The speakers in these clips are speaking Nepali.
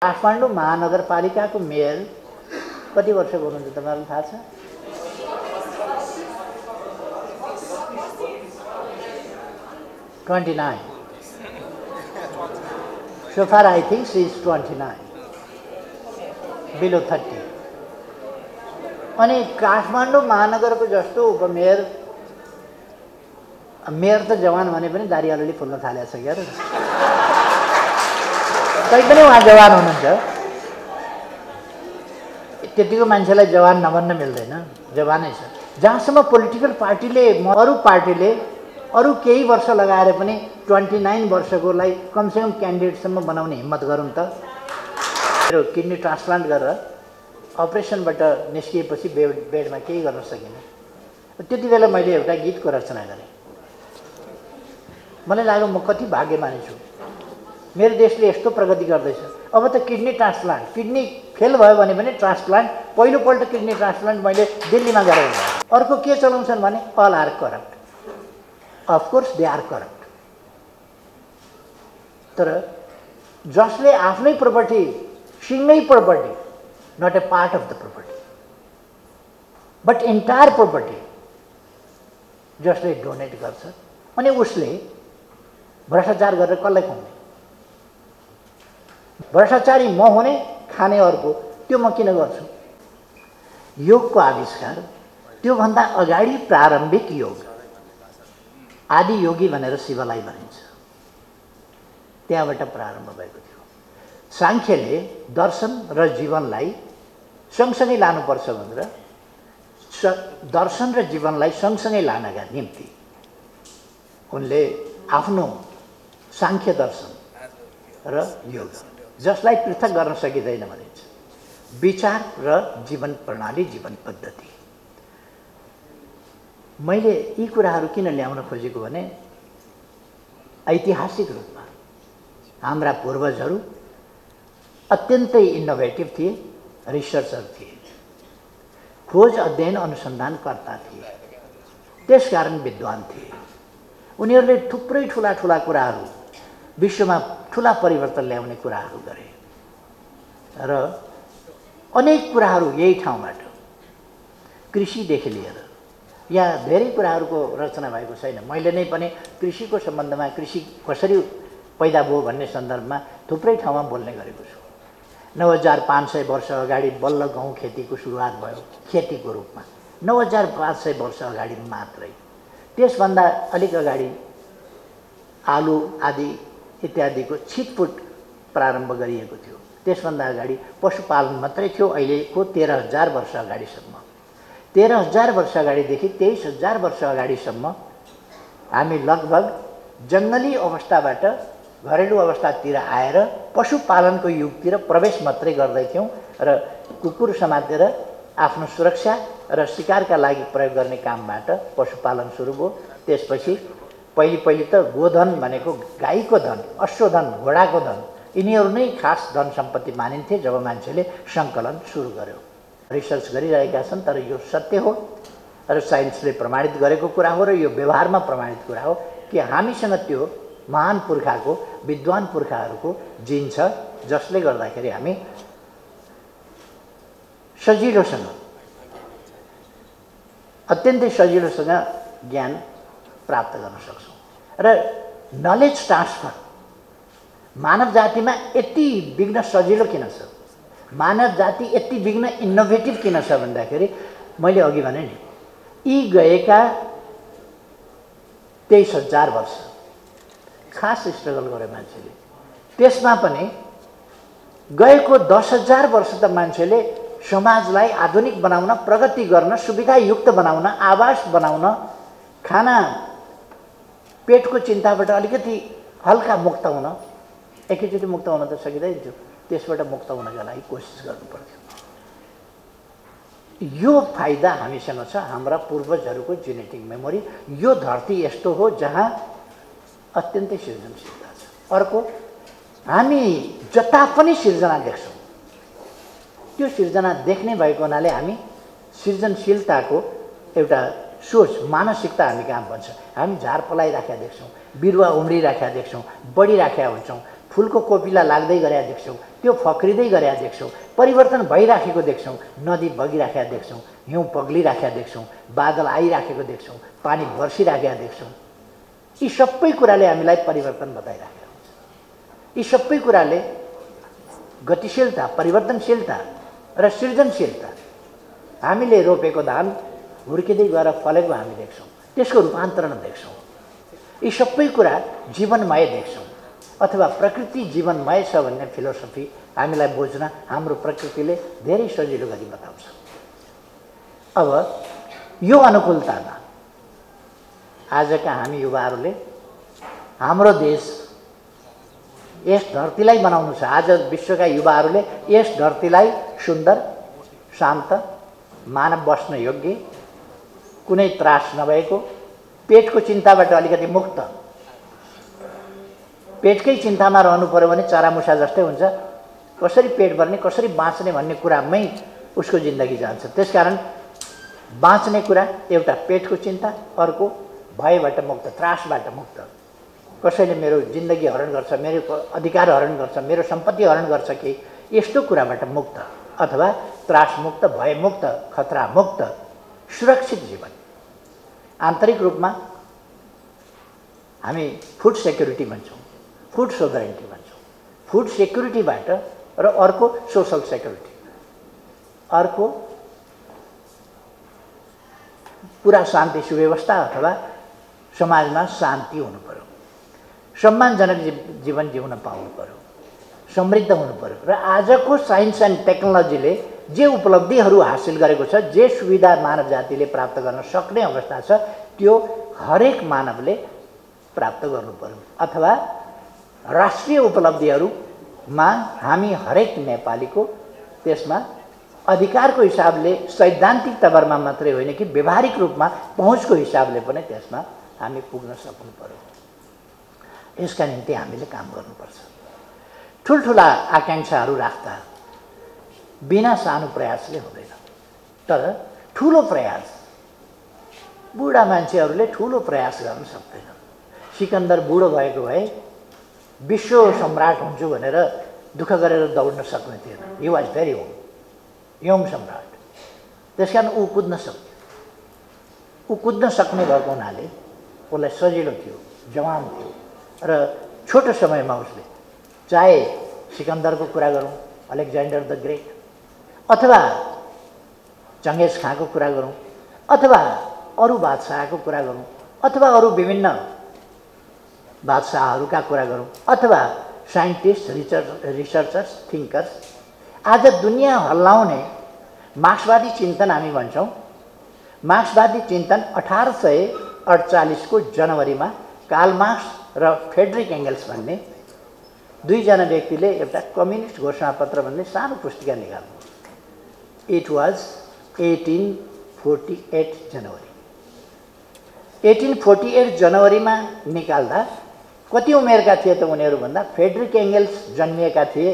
काठमाडौँ महानगरपालिकाको मेयर कति वर्षको हुनुहुन्छ तपाईहरुलाई थाहा छ? $29. So far I think she is 29. Below 30. अनि काठमाडौँ महानगरको जस्तो उपमेयर मेयर त जवान भने पनि दारी अलिअलि फुल्न थालेछ के अरे। तैपनि उहाँ जवान हुनुहुन्छ। त्यतिको मान्छेलाई जवान नभन्न मिल्दैन, जवानै छ। जहाँसम्म पोलिटिकल पार्टीले अरू पार्टीले अरू केही वर्ष लगाएर पनि 29 वर्षकोलाई कमसेकम क्यान्डिडेटसम्म बनाउने हिम्मत गरौँ त। मेरो किडनी ट्रान्सप्लान्ट गरेर अपरेसनबाट निस्किएपछि बेडमा केही गर्न सकिनँ। त्यति बेला मैले एउटा गीतको रचना गरेँ। मलाई लाग्यो म कति भाग्यमानी छु, मेरो देशले यस्तो प्रगति गर्दैछ। अब त किडनी ट्रान्सप्लान्ट, किडनी फेल भयो भने पनि ट्रान्सप्लान्ट, पहिलोपल्ट किडनी ट्रान्सप्लान्ट मैले दिल्लीमा गरेँ। अर्को के चलाउँछन् भने all are corrupt. Of course they are corrupt. तर जसले आफ्नै प्रपर्टी, सिङ्गै property, not a part of the property but entire property जसले डोनेट गर्छ अनि उसले भ्रष्टाचार गरेर कसलाई खुवाउने? भ्रष्टाचारी म हुने, खाने अर्को, त्यो म किन गर्छु? योगको आविष्कार त्योभन्दा अगाडि प्रारम्भिक योग, आदि योगी भनेर शिवलाई भनिन्छ, त्यहाँबाट प्रारम्भ भएको थियो। सांख्यले दर्शन र जीवनलाई सँगसँगै लानुपर्छ भनेर दर्शन र जीवनलाई सँगसँगै लानका निम्ति उनले आफ्नो सांख्य दर्शन र योग, जसलाई पृथक गर्न सकिँदैन भनिन्छ, विचार र जीवन प्रणाली, जीवन पद्धति। मैले यी कुराहरू किन ल्याउन खोजेको भने ऐतिहासिक रूपमा हाम्रा पूर्वजहरू अत्यन्तै इनोभेटिभ थिए, रिसर्चर थिए, खोज अध्ययन अनुसन्धानकर्ता थिए, त्यसकारण विद्वान थिए। उनीहरूले थुप्रै ठुला ठुला कुराहरू, विश्वमा ठुला परिवर्तन ल्याउने कुराहरू गरे र अनेक कुराहरू यही ठाउँबाट, कृषिदेखि लिएर यहाँ धेरै कुराहरूको रचना भएको छैन। मैले नै पनि कृषिको सम्बन्धमा, कृषि कसरी पैदा भयो भन्ने सन्दर्भमा थुप्रै ठाउँमा बोल्ने गरेको छु। 9500 वर्ष अगाडि बल्ल गहुँ खेतीको सुरुवात भयो, खेतीको रूपमा 9500 वर्ष अगाडि मात्रै। त्यसभन्दा अलिक अगाडि आलु आदि इत्यादिको छिटपुट प्रारम्भ गरिएको थियो। त्यसभन्दा अगाडि पशुपालन मात्रै थियो। अहिलेको 13,000 वर्ष अगाडिसम्म, 13,000 वर्ष अगाडिदेखि 23,000 वर्ष अगाडिसम्म हामी लगभग जङ्गली अवस्थाबाट घरेलु अवस्थातिर आएर पशुपालनको युगतिर प्रवेश मात्रै गर्दैथ्यौँ र कुकुर समातेर आफ्नो सुरक्षा र शिकारका लागि प्रयोग गर्ने कामबाट पशुपालन सुरु भयो। त्यसपछि पहिले त गोधन भनेको गाईको धन, अश्वधन, घोडाको धन, यिनीहरू नै खास धन सम्पत्ति मानिन्थे जब मान्छेले सङ्कलन सुरु गर्यो। रिसर्च गरिरहेका छन्, तर यो सत्य हो र साइन्सले प्रमाणित गरेको कुरा हो र यो व्यवहारमा प्रमाणित कुरा हो कि हामीसँग त्यो महान पुर्खाको, विद्वान पुर्खाहरूको जिन छ, जसले गर्दाखेरि हामी सजिलोसँग, अत्यन्तै सजिलोसँग ज्ञान प्राप्त गर्न सक्छौँ। र नलेज ट्रान्सफर मानव जातिमा यति बिग्न सजिलो किन छ, मानव जाति यति बिग्न इनोभेटिभ किन छ भन्दाखेरि मैले अघि भने नि, यी गएका 23,000 वर्ष खास स्ट्रगल गरे मान्छेले। त्यसमा पनि गएको 10,000 वर्ष त मान्छेले समाजलाई आधुनिक बनाउन, प्रगति गर्न, सुविधायुक्त बनाउन, आवास बनाउन, खाना, पेटको चिन्ताबाट अलिकति हल्का मुक्त हुन, एकैचोटि मुक्त हुन त सकिँदैन थियो, त्यसबाट मुक्त हुनका लागि कोसिस गर्नु पर्थ्यो। यो फाइदा हामीसँग छ, हाम्रा पूर्वजहरूको जेनेटिक मेमोरी। यो धरती यस्तो हो जहाँ अत्यन्तै सृजनशीलता छ। अर्को, हामी जता पनि सिर्जना देख्छौँ, त्यो सिर्जना देख्ने भएको हुनाले हामी सृजनशीलताको एउटा सोच, मानसिकता हामी कहाँ बन्छ। हामी झार पलाइराखेका देख्छौँ, बिरुवा उम्रिराखेका देख्छौँ, बढिराखेका हुन्छौँ, फुलको कोपिला लाग्दै गरेका देख्छौँ, त्यो फक्रिँदै गरेका देख्छौँ, परिवर्तन भइराखेको देख्छौँ, नदी बगिराखेका देख्छौँ, हिउँ पग्लिराखेका देख्छौँ, बादल आइराखेको देख्छौँ, पानी बर्सिराखेका देख्छौँ। यी सबै कुराले हामीलाई परिवर्तन बताइराखेका हुन्छ। यी सबै कुराले गतिशीलता, परिवर्तनशीलता र सृजनशीलता, हामीले रोपेको धान हुर्किँदै गएर फलेको हामी देख्छौँ, त्यसको रूपान्तरण देख्छौँ। यी सबै कुरा जीवनमय देख्छौँ अथवा प्रकृति जीवनमय छ भन्ने फिलोसफी हामीलाई बुझ्न हाम्रो प्रकृतिले धेरै सजिलो गरी बताउँछ। अब यो अनुकूलतामा आजका हामी युवाहरूले हाम्रो देश यस धरतीलाई बनाउनु छ। आज विश्वका युवाहरूले यस धरतीलाई सुन्दर, शान्त, मानव बस्न योग्य, कुनै त्रास नभएको, पेटको चिन्ताबाट अलिकति मुक्त, पेटकै चिन्तामा रहनु पर्यो भने चरामुसा जस्तै हुन्छ। कसरी पेट भर्ने, कसरी बाँच्ने भन्ने कुरामै उसको जिन्दगी जान्छ। त्यसकारण बाँच्ने कुरा एउटा पेटको चिन्ता, अर्को भयबाट मुक्त, त्रासबाट मुक्त। कसैले मेरो जिन्दगी हरण गर्छ, मेरो अधिकार हरण गर्छ, मेरो सम्पत्ति हरण गर्छ कि यस्तो कुराबाट मुक्त, अथवा त्रासमुक्त, भयमुक्त, खतरामुक्त, सुरक्षित जीवन। आन्तरिक रूपमा हामी फुड सेक्युरिटी भन्छौँ, फुड सोभरेन्टी भन्छौँ। फुड सेक्युरिटीबाट र अर्को सोसल सेक्युरिटी, अर्को पुरा शान्ति सुव्यवस्था अथवा समाजमा शान्ति हुनु पर्यो, सम्मानजनक जीवन जिउन पाउनु पर्यो, समृद्ध हुनु पर्यो। र आजको साइन्स एन्ड टेक्नोलोजीले जे उपलब्धिहरू हासिल गरेको छ, जे सुविधा मानव जातिले प्राप्त गर्न सक्ने अवस्था छ, त्यो हरेक मानवले प्राप्त गर्नु पर्यो। अथवा राष्ट्रिय उपलब्धिहरूमा हामी हरेक नेपालीको त्यसमा अधिकारको हिसाबले सैद्धान्तिक तवरमा मात्रै होइन कि व्यवहारिक रूपमा पहुँचको हिसाबले पनि त्यसमा हामी पुग्न सक्नु पर्यो। यसका निम्ति हामीले काम गर्नुपर्छ। ठुल्ठुला आकाङ्क्षाहरू राख्दा बिना सानो प्रयासले हुँदैन। तर ठुलो प्रयास, बुढा मान्छेहरूले ठुलो प्रयास गर्न सक्दैन। सिकन्दर बुढो भएको भए विश्व सम्राट हुन्छु भनेर दुःख गरेर दौड्न सक्ने थिएन। हि वाज भेरी यङ सम्राट। त्यसकारण ऊ कुद्न सक्थ्यो। ऊ कुद्न सक्ने भएको हुनाले उसलाई सजिलो थियो, जवान थियो र छोटो समयमा उसले चाहे सिकन्दरको कुरा गरौँ, अलेक्जेन्डर द ग्रेट, अथवा चङ्गेज खानको कुरा गरौँ, अथवा अरू बादशाहको कुरा गरौँ, अथवा अरू विभिन्न बादशाहहरूका कुरा गरौँ, अथवा साइन्टिस्ट, रिसर्चर्स, थिङ्कर्स, आज दुनियाँ हल्लाउने मार्क्सवादी चिन्तन हामी भन्छौँ। मार्क्सवादी चिन्तन 1848 को जनवरीमा कार्ल मार्क्स र फ्रेडरिक एङ्गल्स भन्ने दुईजना व्यक्तिले एउटा कम्युनिस्ट घोषणापत्र भन्ने सानो पुस्तिका निकाल्नु। इट वाज 1848 जनवरी। 1848 जनवरीमा निकाल्दा कति उमेरका थिए त उनीहरू भन्दा फ्रेडरिक एङ्गल्स जन्मिएका थिए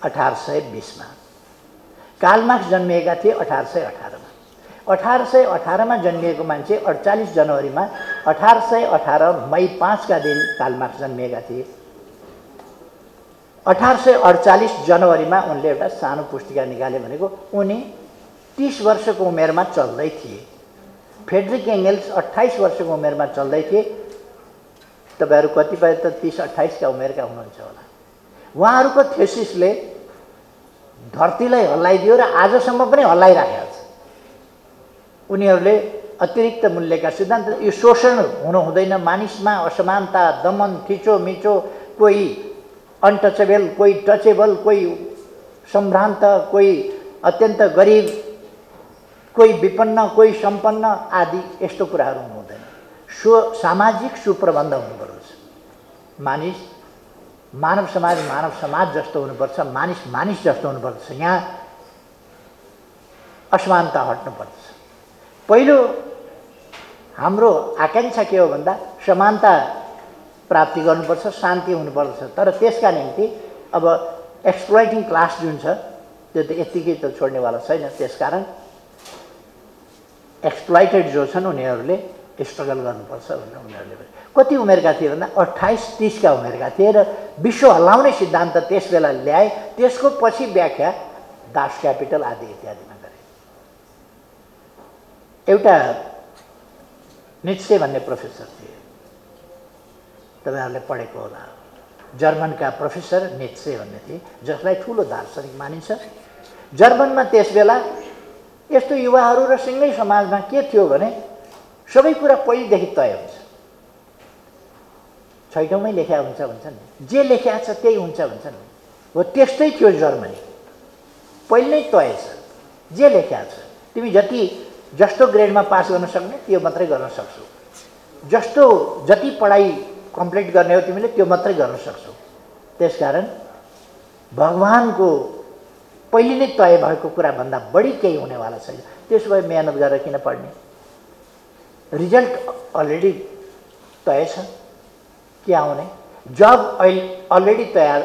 1820 मा, कार्ल मार्क्स जन्मिएका थिए 1818 मा। 1818 मा जन्मिएको मान्छे 48 जनवरीमा 1818 मई 5 का दिन कार्ल मार्क्स जन्मिएका थिए। 1848 जनवरीमा उनले एउटा सानो पुस्तिका निकाले भनेको उनी 30 वर्षको उमेरमा चल्दै थिए। फ्रेडरिक एङ्गल्स 28 वर्षको उमेरमा चल्दै थिए। तपाईहरु कतिपय त 30-28 का उमेरका हुनुहुन्छ होला। उहाँहरूको थेसिसले धरतीलाई हल्लाइदियो र आजसम्म पनि हल्लाइराखेको छ। उनीहरूले अतिरिक्त मूल्यका सिद्धान्त, यो शोषण हुनु हुँदैन, मानिसमा असमानता, दमन, थिचोमिचो, कोही अनटचेबल, कोही टचेबल, कोही सम्भ्रान्त, कोही अत्यन्त गरिब, कोही विपन्न, कोही सम्पन्न आदि यस्तो कुराहरू हुँदैन। सामाजिक सुप्रबन्ध हुनुपर्छ। मानिस मानव समाज जस्तो हुनुपर्छ, मानिस जस्तो हुनुपर्छ। यहाँ असमानता हट्नुपर्छ। पहिलो हाम्रो आकांक्षा के हो भन्दा समानता प्राप्ति गर्नुपर्छ, शान्ति हुनुपर्छ। तर त्यसका निम्ति अब एक्सप्लोइटिङ क्लास जुन छ त्यो त यतिकै त छोड्नेवाला छैन। त्यसकारण एक्सप्लोइटेड जो छन् उनीहरूले स्ट्रगल गर्नुपर्छ भनेर उनीहरूले भने। कति उमेरका थिए भन्दा 28-30 का उमेरका थिए र विश्व हल्लाउने सिद्धान्त त्यस बेला ल्याए। त्यसको पछि व्याख्या दास क्यापिटल आदि इत्यादिमा गरे। एउटा नित्से भन्ने प्रोफेसर थिए, तपाईहरुले पढेको होला। जर्मनका प्रोफेसर नित्से भन्ने थिए, जसलाई ठूलो दार्शनिक मानिन्छ। जर्मनमा त्यसबेला यस्तो युवाहरू र सिङ्गै समाजमा के थियो भने सबै कुरा पहिलेदेखि तय हुन्छ। छैटौँमै लेख्या हुन्छ भन्छन् नि, जे लेख्या छ त्यही हुन्छ भन्छन् नि। हो त्यस्तै थियो जर्मनी, पहिले नै तय छ। जे लेख्या छ तिमी जस्तो ग्रेडमा पास गर्न सक्ने त्यो मात्रै गर्न सक्छौ, जति पढाइ कम्प्लिट गर्ने हो तिमीले त्यो मात्रै गर्न सक्छौ। त्यसकारण भगवानको पहिले नै तय भएको कुरा भन्दा बढी केही हुनेवाला छैन। त्यसो भए मेहनत गरेर किन पढ्ने? रिजल्ट अलरेडी तय छ के आउने, जब अलरेडी तयार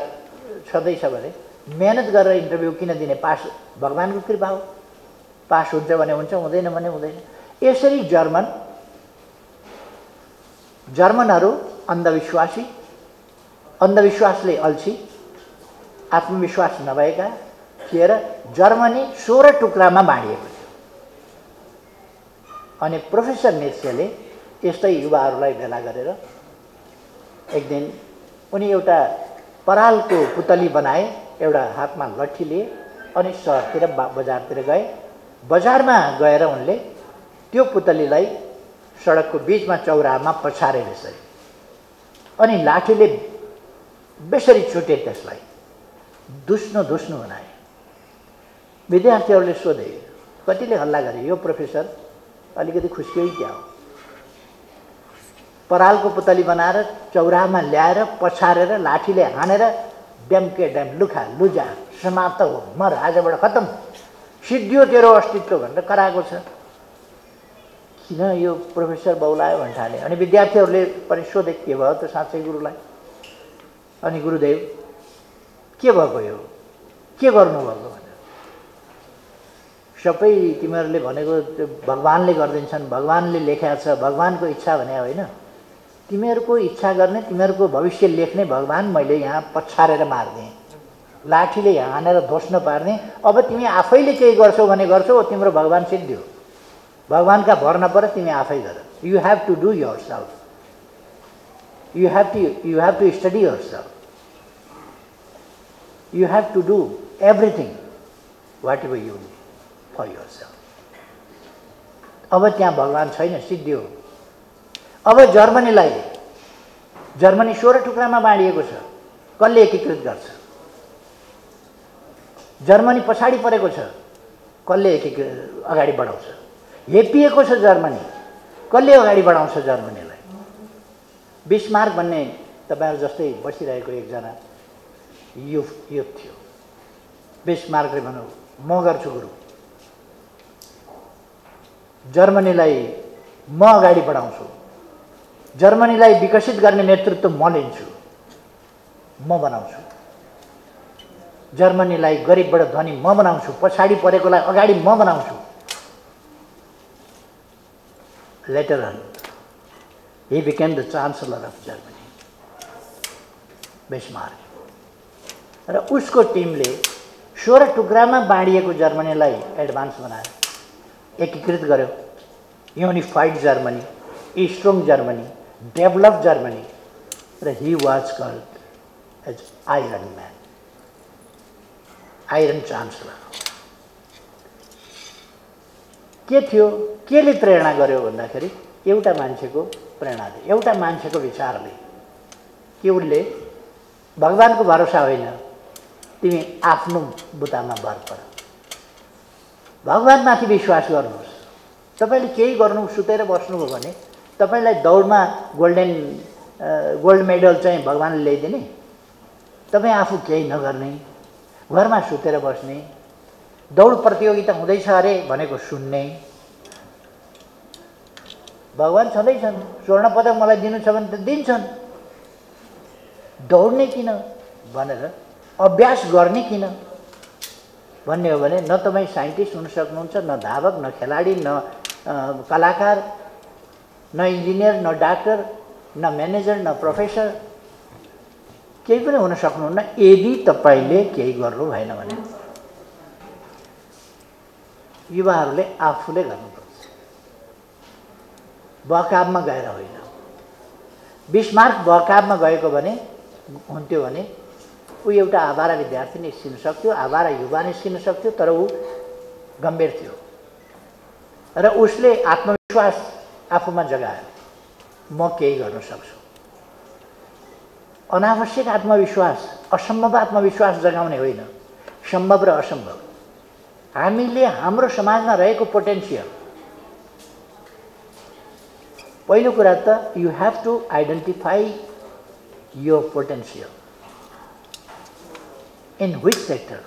छँदैछ भने मेहनत गरेर इन्टरभ्यू किन दिने? पास भगवानको कृपा हो, पास हुन्छ भने हुन्छ, हुँदैन भने हुँदैन। यसरी जर्मनहरू अन्धविश्वासी, अन्धविश्वासले अल्छी, आत्मविश्वास नभएका थिए र जर्मनी 16 टुक्रामा बाँडिएको थियो। अनि प्रोफेसर नित्सेले यस्तै युवाहरूलाई भेला गरेर एक दिन उनी एउटा परालको पुतली बनाए, एउटा हातमा लट्ठी लिए अनि सहरतिर बजारतिर गए। बजारमा गएर उनले त्यो पुतलीलाई सडकको बीचमा चौराहामा पछारे यसरी, अनि लाठीले बेसरी चुटे, त्यसलाई धुस्नु बनाए। विद्यार्थीहरूले सोधे, कतिले हल्ला गरे, यो प्रोफेसर अलिकति खुस्कियो क्या हो? परालको पुतली बनाएर चौराहामा ल्याएर पछारेर लाठीले हानेर ड्याम के ड्याम, लुखा लुजा, समाप्त हो, मर, आजबाट खत्म, सिद्धियो तेरो अस्तित्व भनेर कराएको छ। किन यो प्रोफेसर बौलायो भन्न थाले। अनि विद्यार्थीहरूले पनि सोधे, के भयो त साँच्चै गुरुलाई? अनि गुरुदेव के भएको, यो के गर्नुभएको भनेर। सबै तिमीहरूले भनेको भगवानले गरिदिन्छन्, भगवानले लेखेको छ, भगवानको इच्छा भने होइन। तिमीहरूको इच्छा गर्ने, तिमीहरूको भविष्य लेख्ने भगवान मैले यहाँ पछारेर मार्दिएँ, लाठीले हानेर ध्वस्त पार्ने। अब तिमी आफैले केही गर्छौ भने गर्छौ, तिम्रो भगवान सिद्धियो। भगवानका भर नपर, तिमी आफै गर। You have to do yourself, you have to study yourself, you have to do everything whatever you for yourself. अब त्यहाँ भगवान छैन, सिद्धियो। अब जर्मनी 16 टुक्रामा बाँडिएको छ, कसले एकीकृत गर्छ? जर्मनी पछाडि परेको छ, कसले अगाडि बढाउँछ? हेपिएको छ जर्मनी, कसले अगाडि बढाउँछ जर्मनीलाई? बिस्मार्क भन्ने तपाईहरु जस्तै बसिरहेको एकजना युथ थियो। बिस्मार्कले भन्यो, म गर्छु गुरु, जर्मनीलाई म अगाडि बढाउँछु, जर्मनीलाई विकसित गर्ने नेतृत्व म लिन्छु, म बनाउँछु, जर्मनीलाई गरिबबाट धनी म बनाउँछु, पछाडि परेकोलाई अगाडि म बनाउँछु। Later on, he became the chancellor of Germany, Bismarck. र उसको टिमले 16 टुक्रामा बाँडिएको जर्मनीलाई एडभान्स बनायो, एकीकृत गर्यो। Unified Germany, strong Germany, develop Germany. र he was called as Iron Man, iron chancellor. के थियो, केले प्रेरणा गर्यो भन्दाखेरि एउटा मान्छेको प्रेरणाले, एउटा मान्छेको विचारले, कि उनले भगवानको भरोसा होइन, तिमी आफ्नो बुतामा भर पर, भगवानमाथि विश्वास गर्नुहोस्। तपाईले केही गर्नु, सुतेर बस्नुभयो भने तपाईलाई दौडमा गोल्ड मेडल चाहिँ भगवानले ल्याइदिने, तपाई आफू केही नगर्ने, घरमा सुतेर बस्ने, दौड प्रतियोगिता हुँदैछ अरे भनेको सुन्ने। भगवान छँदैछन्, स्वर्ण पदक मलाई दिनु छ भने त दिन्छन्, दौड्ने किन भनेर, अभ्यास गर्ने किन भन्ने हो भने न तपाईँ साइन्टिस्ट हुन सक्नुहुन्छ, न धावक, न खेलाडी, न कलाकार, न इन्जिनियर, न डाक्टर, न म्यानेजर, न प्रोफेसर, केही पनि हुन सक्नुहुन्न यदि तपाईले केही गर्नु भएन भने। युवाहरूले आफूले गर्नुपर्छ, बहकावमा गएर होइन। बिस्मार्क बहकावमा गएको भने हुन्थ्यो भने ऊ एउटा आवारा विद्यार्थी निस्किन सक्थ्यो, आवारा युवा निस्किन सक्थ्यो, तर ऊ गम्भीर थियो र उसले आत्मविश्वास आफूमा जगायो, म केही गर्न सक्छु। अनावश्यक आत्मविश्वास, असम्भव आत्मविश्वास जगाउने होइन, सम्भव र असम्भव। हामीले हाम्रो समाजमा रहेको पोटेन्सियल, पहिलो कुरा त you have to identify your potential in which sector,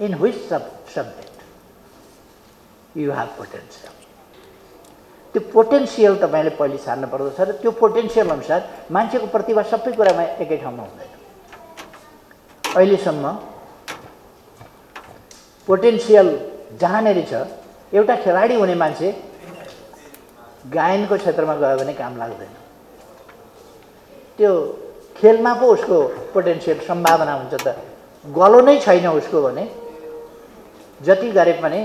in which subject you have potential. त्यो पोटेन्सियल तपाईले पहिले छान्न पर्दछ र त्यो पोटेन्सियल अनुसार मान्छेको प्रतिभा सबै कुरामा एकै ठाउँमा हुँदैन। अहिलेसम्म पोटेन्सियल जहाँनेरि छ, एउटा खेलाडी हुने मान्छे गायनको क्षेत्रमा गयो भने काम लाग्दैन। त्यो खेलमा पो उसको पोटेन्सियल सम्भावना हुन्छ त गलो नै छैन उसको भने जति गरे पनि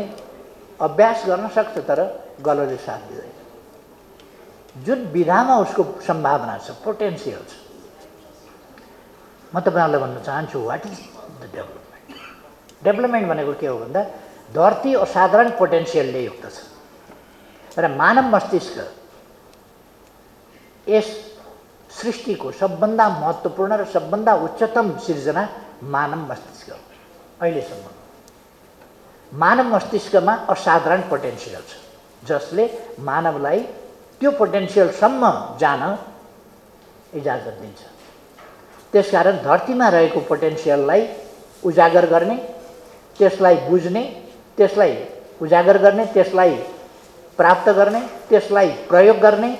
अभ्यास गर्न सक्छ तर गलोले साथ दिँदैन। जुन विधामा उसको सम्भावना छ, पोटेन्सियल छ। म तपाईहरुलाई भन्न चाहन्छु what is the development. Development भनेको के हो भन्दा धरती असाधारण पोटेन्सियलले युक्त छ र मानव मस्तिष्क यस सृष्टिको सबभन्दा महत्त्वपूर्ण र सबभन्दा उच्चतम सिर्जना मानव मस्तिष्क हो। अहिलेसम्म मानव मस्तिष्कमा असाधारण पोटेन्सियल छ जसले मानवलाई त्यो पोटेन्सियलसम्म जान इजाजत दिन्छ। त्यसकारण धरतीमा रहेको पोटेन्सियललाई उजागर गर्ने, त्यसलाई बुझ्ने, त्यसलाई उजागर गर्ने, त्यसलाई प्राप्त गर्ने, त्यसलाई प्रयोग गर्ने,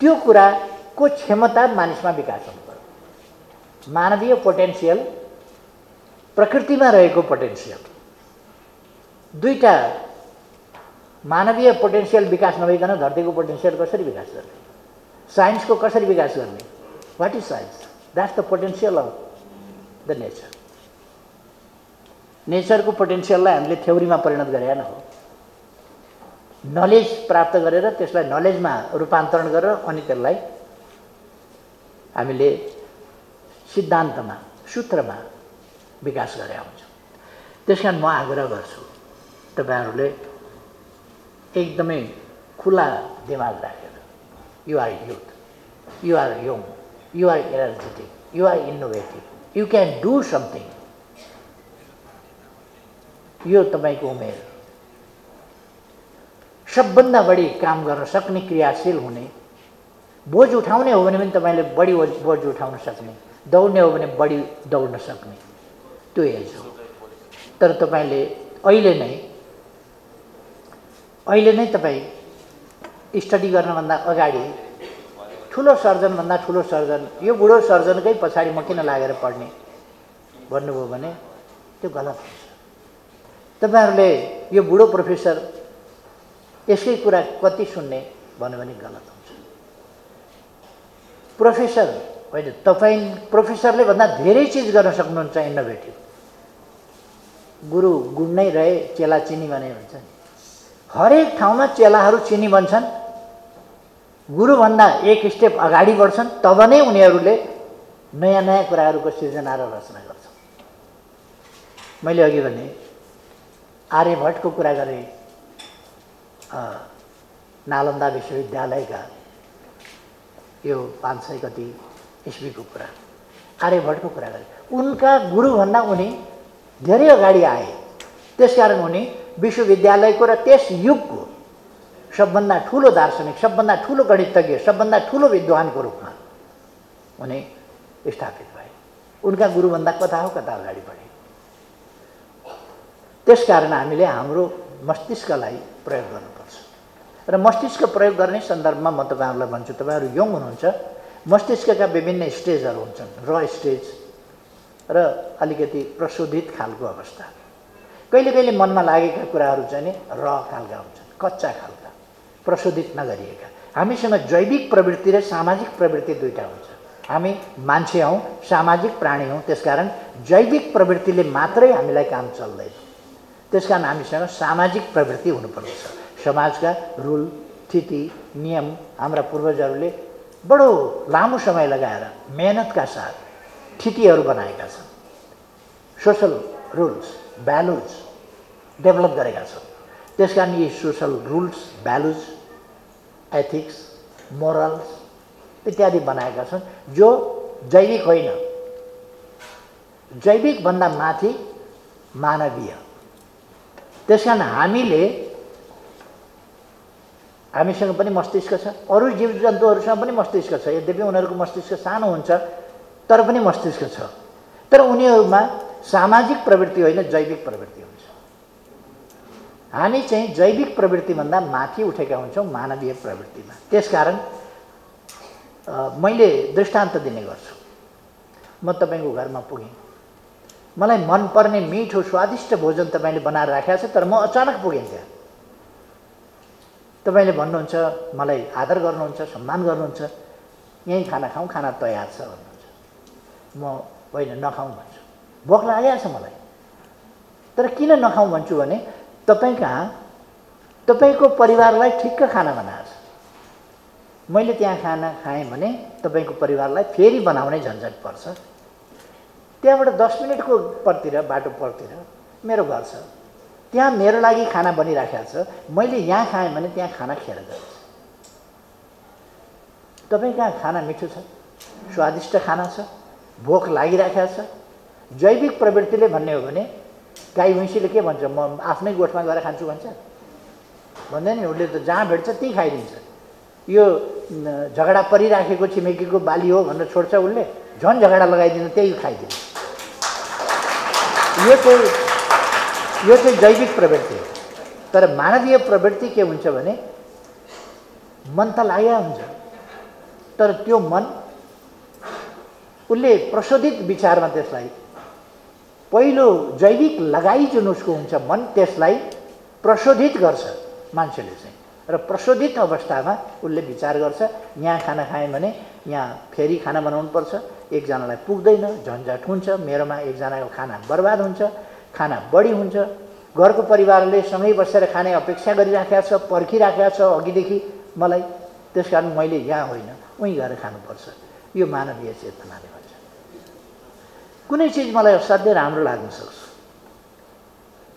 त्यो कुराको क्षमता मानिसमा विकास हुनुपर्छ। मानवीय पोटेन्सियल, प्रकृतिमा रहेको पोटेन्सियल, दुईटा मानवीय पोटेन्सियल विकास नभइकन धरतीको पोटेन्सियल कसरी विकास गर्ने? साइन्सको कसरी विकास गर्ने? What is science? That's the potential of the nature. नेचरको पोटेन्सियललाई हामीले थ्योरीमा परिणत गरेका हो। नलेज प्राप्त गरेर त्यसलाई नलेजमा रूपान्तरण गरेर अनि त्यसलाई हामीले सिद्धान्तमा, सूत्रमा विकास गरेका हुन्छौँ। त्यसकारण म आग्रह गर्छु तपाईहरुले एकदमै खुला दिमाग राखेर, you are youth, you are young, you are energetic, you are innovative, you can do something. यो तपाईको उमेर सबभन्दा बढी काम गर्न सक्ने, क्रियाशील हुने, बोझ उठाउने हो भने पनि तपाईले बढी बोझ उठाउन सक्ने, दौड्ने हो भने बढी दौड्न सक्ने त्यो एज हो। तर तपाईले अहिले नै तपाई स्टडी गर्नभन्दा अगाडि ठुलो सर्जनभन्दा ठुलो सर्जन, यो बुढो सर्जनकै पछाडि म किन लागेर पढ्ने भन्नुभयो भने त्यो गलत हुन्छ। तपाईहरुले यो बुढो प्रोफेसर यसकै कुरा कति सुन्ने भन्यो भने गलत हुन्छ। प्रोफेसर होइन, तपाई प्रोफेसरले भन्दा धेरै चीज गर्न सक्नुहुन्छ इनोभेटिभ। गुरु गुण नै रहे चेला चिनी भने हुन्छ नि। हरेक ठाउँमा चेलाहरू चिनी बन्छन्, गुरु भन्दा एक स्टेप अगाडि बढ्छन्, तब नै उनीहरूले नयाँ नयाँ कुराहरूको सृजना र रचना गर्छन्। मैले अघि भने आर्यभट्टको कुरा गरेँ, नालन्दा विश्वविद्यालयका यो 500 कति इस्वीको कुरा, आर्यभट्टको कुरा गरेँ। उनका गुरुभन्दा उनी धेरै अगाडि आए। त्यसकारण उनी विश्वविद्यालयको र त्यस युगको सबभन्दा ठुलो दार्शनिक, सबभन्दा ठुलो गणितज्ञ, सबभन्दा ठुलो विद्वानको रूपमा उनी स्थापित भए। उनका गुरुभन्दा कता हो कता अगाडि बढे। त्यसकारण हामीले हाम्रो मस्तिष्कलाई प्रयोग गर्नुपर्छ र मस्तिष्क प्रयोग गर्ने सन्दर्भमा म तपाईहरुलाई भन्छु, तपाईहरु यङ हुनुहुन्छ, मस्तिष्कका विभिन्न स्टेजहरू हुन्छन्। र स्टेज र अलिकति प्रशोधित खालको अवस्था। कहिले कहिले मनमा लागेका कुराहरू चाहिँ नि र खालका हुन्छन्, कच्चा खालका। प्रशोधित नगरिएका। हामीसँग जैविक प्रवृत्ति र सामाजिक प्रवृत्ति दुईटा हुन्छ। हामी मान्छे हौँ, सामाजिक प्राणी हौँ, त्यसकारण जैविक प्रवृत्तिले मात्रै हामीलाई काम चल्दैन। त्यसकारण हामीसँग सामाजिक प्रवृत्ति हुनुपर्छ। समाजका रुल, थिति, नियम हाम्रा पूर्वजहरूले बडो लामो समय लगाएर मेहनतका साथ थितिहरू बनाएका छन्। सोसल रुल्स, भ्यालुज डेभलप गरेका छन्। त्यसकारण यी social rules, values, ethics, morals इत्यादि बनाएका छन् जो जैविक होइन। जैविकभन्दा माथि मानवीय। त्यसकारण हामीसँग पनि मस्तिष्क छ, अरू जीवजन्तुहरूसँग पनि मस्तिष्क छ। यद्यपि उनीहरूको मस्तिष्क सानो हुन्छ तर पनि मस्तिष्क छ। तर उनीहरूमा सामाजिक प्रवृत्ति होइन, जैविक प्रवृत्ति हुन्छ। हामी चाहिँ जैविक प्रवृत्तिभन्दा माथि उठेका हुन्छौँ मानवीय प्रवृत्तिमा। त्यसकारण मैले दृष्टान्त दिने गर्छु। म तपाईँको घरमा पुगेँ, मलाई मनपर्ने मिठो स्वादिष्ट भोजन तपाईँले बनाएर राखेको छ, तर म अचानक पुगेँ त्यहाँ। तपाईँले भन्नुहुन्छ, मलाई आदर गर्नुहुन्छ, सम्मान गर्नुहुन्छ, यहीँ खाना खाउँ, खाना तयार छ भन्नुहुन्छ। म होइन नखाउँ भन्छु, भोक लागेको छ मलाई। तर किन नखाउँ भन्छु भने तपाईँ कहाँ तपाईँको परिवारलाई ठिक्क खाना बनाएको छ। मैले त्यहाँ खाना खाएँ भने तपाईँको परिवारलाई फेरि बनाउने झन्झट पर्छ। त्यहाँबाट 10 मिनटको परतिर बाटो परतिर मेरो घर छ, त्यहाँ मेरो लागि खाना बनिराखेको छ। मैले यहाँ खाएँ भने त्यहाँ खाना खेर जान्छ। तपाईँ कहाँ खाना मिठो छ, स्वादिष्ट खाना छ, भोक लागिराखेको छ। जैविक प्रवृत्तिले भन्ने हो भने गाई भैँसीले के भन्छ, म आफ्नै गोठमा गएर खान्छु भन्छ? भन्दैन नि। उसले त जहाँ भेट्छ त्यही खाइदिन्छ। यो झगडा परिराखेको छिमेकीको बाली हो भनेर छोड्छ, उसले झन् झगडा लगाइदिनु, त्यही खाइदिन्छ। यो चाहिँ जैविक प्रवृत्ति हो। तर मानवीय प्रवृत्ति के हुन्छ भने मन त लागेको हुन्छ, तर त्यो मन उसले प्रशोधित विचारमा त्यसलाई पहिलो जैविक लगाई जुन उसको हुन्छ मन, त्यसलाई प्रशोधित गर्छ मान्छेले चाहिँ। र प्रशोधित अवस्थामा उसले विचार गर्छ, यहाँ खाना खाएँ भने यहाँ फेरि खाना बनाउनुपर्छ, एकजनालाई पुग्दैन, झन्झट हुन्छ, मेरोमा एकजनाको खाना बर्बाद हुन्छ, खाना बढी हुन्छ। घरको परिवारले सँगै बसेर खाने अपेक्षा गरिराखेको छ, पर्खिराखेको छ अघिदेखि मलाई। त्यसकारण मैले यहाँ होइन उहीँ गएर खानुपर्छ। यो मानवीय चेतनाले भन्छ। कुनै चिज मलाई असाध्यै राम्रो लाग्न सक्छ।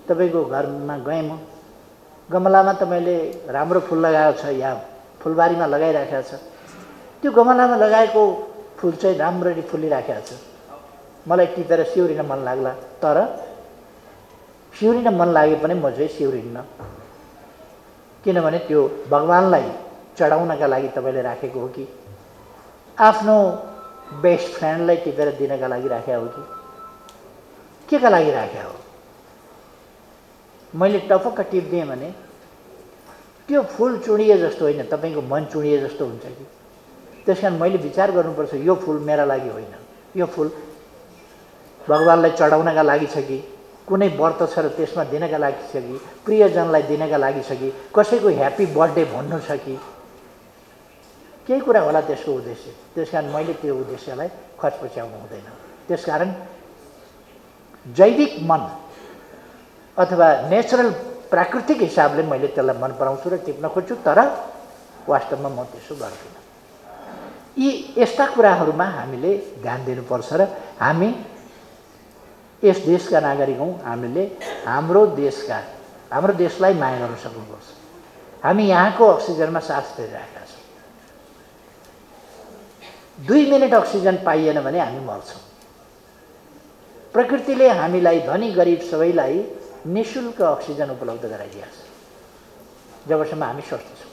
तपाईँको घरमा गएँ म, गमलामा तपाईँले राम्रो फुल लगाएको छ या फुलबारीमा लगाइराखेको छ, त्यो गमलामा लगाएको फुल चाहिँ राम्ररी फुलिराखेको छ। मलाई टिपेर सिउरिन मन लाग्ला, तर सिउरिन मन लागे पनि म चाहिँ सिउरिन्न। किनभने त्यो भगवानलाई चढाउनका लागि तपाईँले राखेको हो कि आफ्नो बेस्ट फ्रेन्डलाई टिपेर दिनका लागि राखेको हो कि के का लागि राखेको हो? मैले टपक्क टिप्दिएँ भने त्यो फुल चुडिए जस्तो होइन, तपाईँको मन चुडिए जस्तो हुन्छ कि। त्यसकारण मैले विचार गर्नुपर्छ, यो फुल मेरा लागि होइन, यो फुल भगवानलाई चढाउनका लागि छ कि कुनै व्रत छ र त्यसमा दिनका लागि छ कि प्रियजनलाई दिनका लागि छ कि कसैको ह्याप्पी बर्थडे भन्नु छ कि केही कुरा होला त्यसको उद्देश्य। त्यसकारण मैले त्यो उद्देश्यलाई खचपच्याउनु हुँदैन। त्यसकारण जैविक मन अथवा नेचरल प्राकृतिक हिसाबले मैले त्यसलाई मन पराउँछु र टिप्न खोज्छु, तर वास्तवमा म त्यसो गर्दिनँ। यस्ता कुराहरूमा हामीले ध्यान दिनुपर्छ र हामी यस देशका नागरिक हौँ। हामीले हाम्रो देशलाई माया गर्न सक्नुपर्छ। हामी यहाँको अक्सिजनमा सास फेरिरहेका छौँ। 2 मिनट अक्सिजन पाइएन भने हामी मर्छौँ। प्रकृतिले हामीलाई धनी गरिब सबैलाई निःशुल्क अक्सिजन उपलब्ध गराइदिएको छ जबसम्म हामी स्वस्थ छौँ।